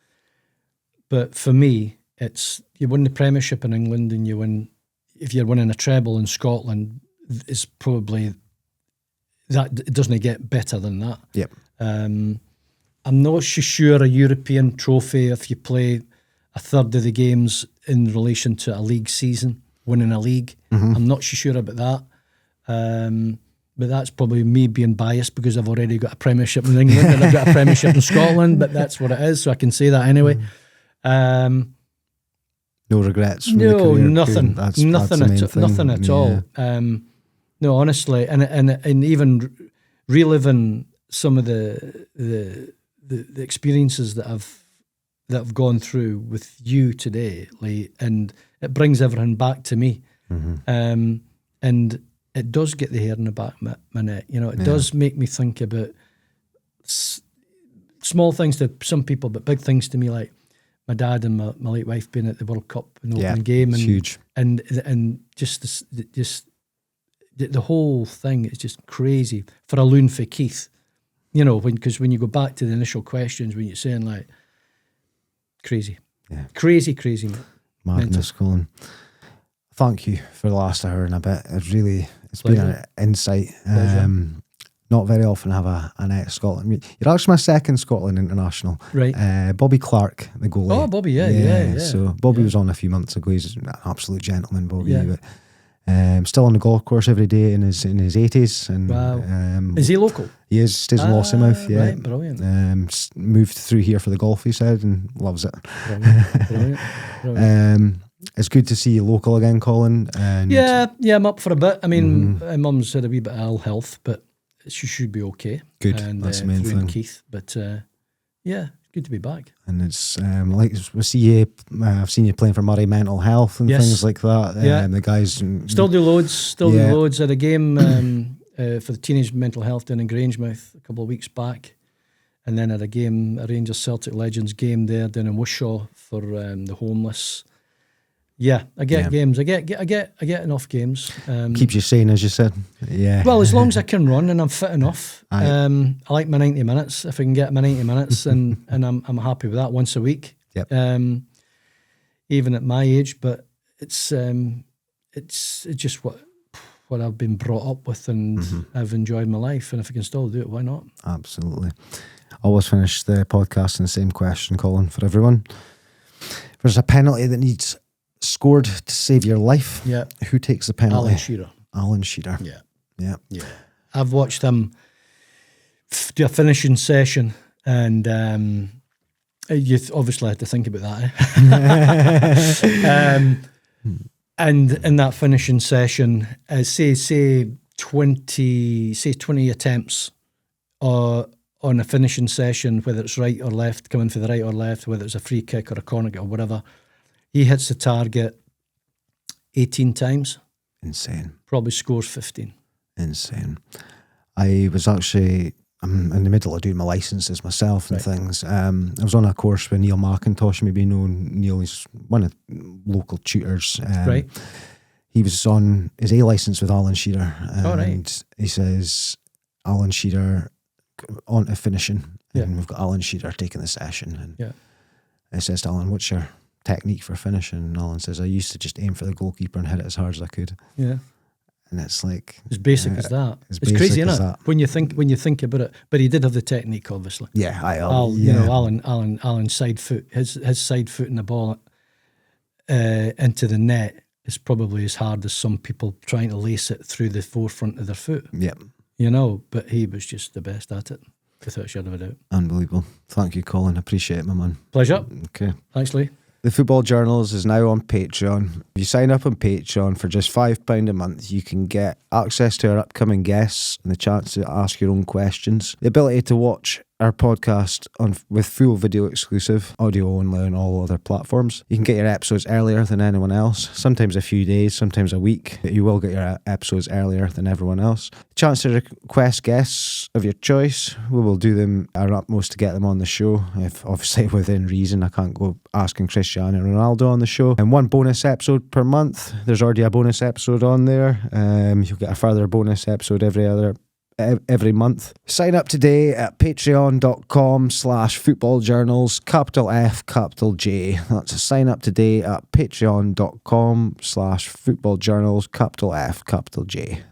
But for me, it's you win the Premiership in England, and if you're winning a treble in Scotland, it's probably that it doesn't get better than that. Yep. I'm not sure a European trophy if you play a third of the games in relation to a league season, winning a league. I'm not sure about that. But that's probably me being biased because I've already got a Premiership in England and I've got a Premiership in Scotland, but that's what it is, so I can say that anyway. No regrets from no, the career. nothing. That's Nothing at all. No, honestly, and even reliving some of the experiences that I've gone through with you today, Lee, and it brings everything back to me. And it does get the hair in the back of my neck. You know, it does make me think about small things to some people, but big things to me, like my dad and my late wife being at the World Cup in the opening game, and huge, and just the whole thing is just crazy for a loon for Keith. You know, because when you go back to the initial questions, when you're saying like crazy, crazy, madness, Colin. Thank you for the last hour and a bit. It's been an insight. Not very often have an ex-Scotland. You're actually my second Scotland international. Right. Bobby Clark, the goalie. Oh, Bobby, yeah. So Bobby was on a few months ago. He's an absolute gentleman, Bobby. But still on the golf course every day in his 80s. And, wow. Is he local? He is. Stays in Lossiemouth. Yeah. Right, brilliant. Moved through here for the golf, he said, and loves it. Brilliant. It's good to see you local again, Colin. And yeah, I'm up for a bit. I mean, my mum's had a wee bit of ill health, but she should be okay. Good, and, that's the main thing. Keith, but yeah, good to be back. And it's like we see you. I've seen you playing for Murray Mental Health and things like that. The guys still do loads. Do loads at a game for the teenage mental health down in Grangemouth a couple of weeks back, and then at a game, a Rangers Celtic Legends game there down in Wishaw for the homeless. Yeah, I get games. I get enough games. Keeps you sane, as you said. Yeah. Well, as long as I can run and I'm fit enough. I like my 90 minutes. If I can get my 90 minutes, and I'm happy with that once a week. Yep. Even at my age, but it's just what I've been brought up with, and I've enjoyed my life. And if I can still do it, why not? Absolutely. Always finish the podcast in the same question, Colin, for everyone. If there's a penalty that needs scored to save your life. Yeah. Who takes the penalty? Alan Shearer. Alan Shearer. Yeah. Yeah. Yeah. I've watched him do a finishing session, and you obviously had to think about that. And in that finishing session, say 20 attempts on a finishing session, whether it's right or left, coming for the right or left, whether it's a free kick or a corner kick or whatever, he hits the target 18 times. Insane. Probably scores 15. Insane. I'm in the middle of doing my licenses myself and things. I was on a course with Neil McIntosh, maybe you know Neil. He's one of the local tutors. Right. He was on his A license with Alan Shearer, and he says Alan Shearer on to finishing, and we've got Alan Shearer taking the session, and he says to Alan, "What's your technique for finishing?" And Alan says, "I used to just aim for the goalkeeper and hit it as hard as I could." Yeah. And it's like as basic as that. It's crazy, isn't it? When you think about it. But he did have the technique, obviously. Yeah, Alan's side foot, his side foot in the ball into the net is probably as hard as some people trying to lace it through the forefront of their foot. Yeah, but he was just the best at it, without a shadow of a doubt. Unbelievable. Thank you, Colin. Appreciate it, my man. Pleasure. Okay. Thanks, Lee. The Football Journals is now on Patreon. If you sign up on Patreon for just £5 a month, you can get access to our upcoming guests and the chance to ask your own questions, the ability to watch our podcast with full video exclusive, audio only on all other platforms. You can get your episodes earlier than anyone else, sometimes a few days, sometimes a week, but you will get your episodes earlier than everyone else. Chance to request guests of your choice. We will do our utmost to get them on the show, if obviously within reason. I can't go asking Cristiano Ronaldo on the show. And one bonus episode per month. There's already a bonus episode on there. You'll get a further bonus episode every month. Sign up today at patreon.com/footballjournals, capital F, capital J. That's sign up today at patreon.com/footballjournals, capital F, capital J.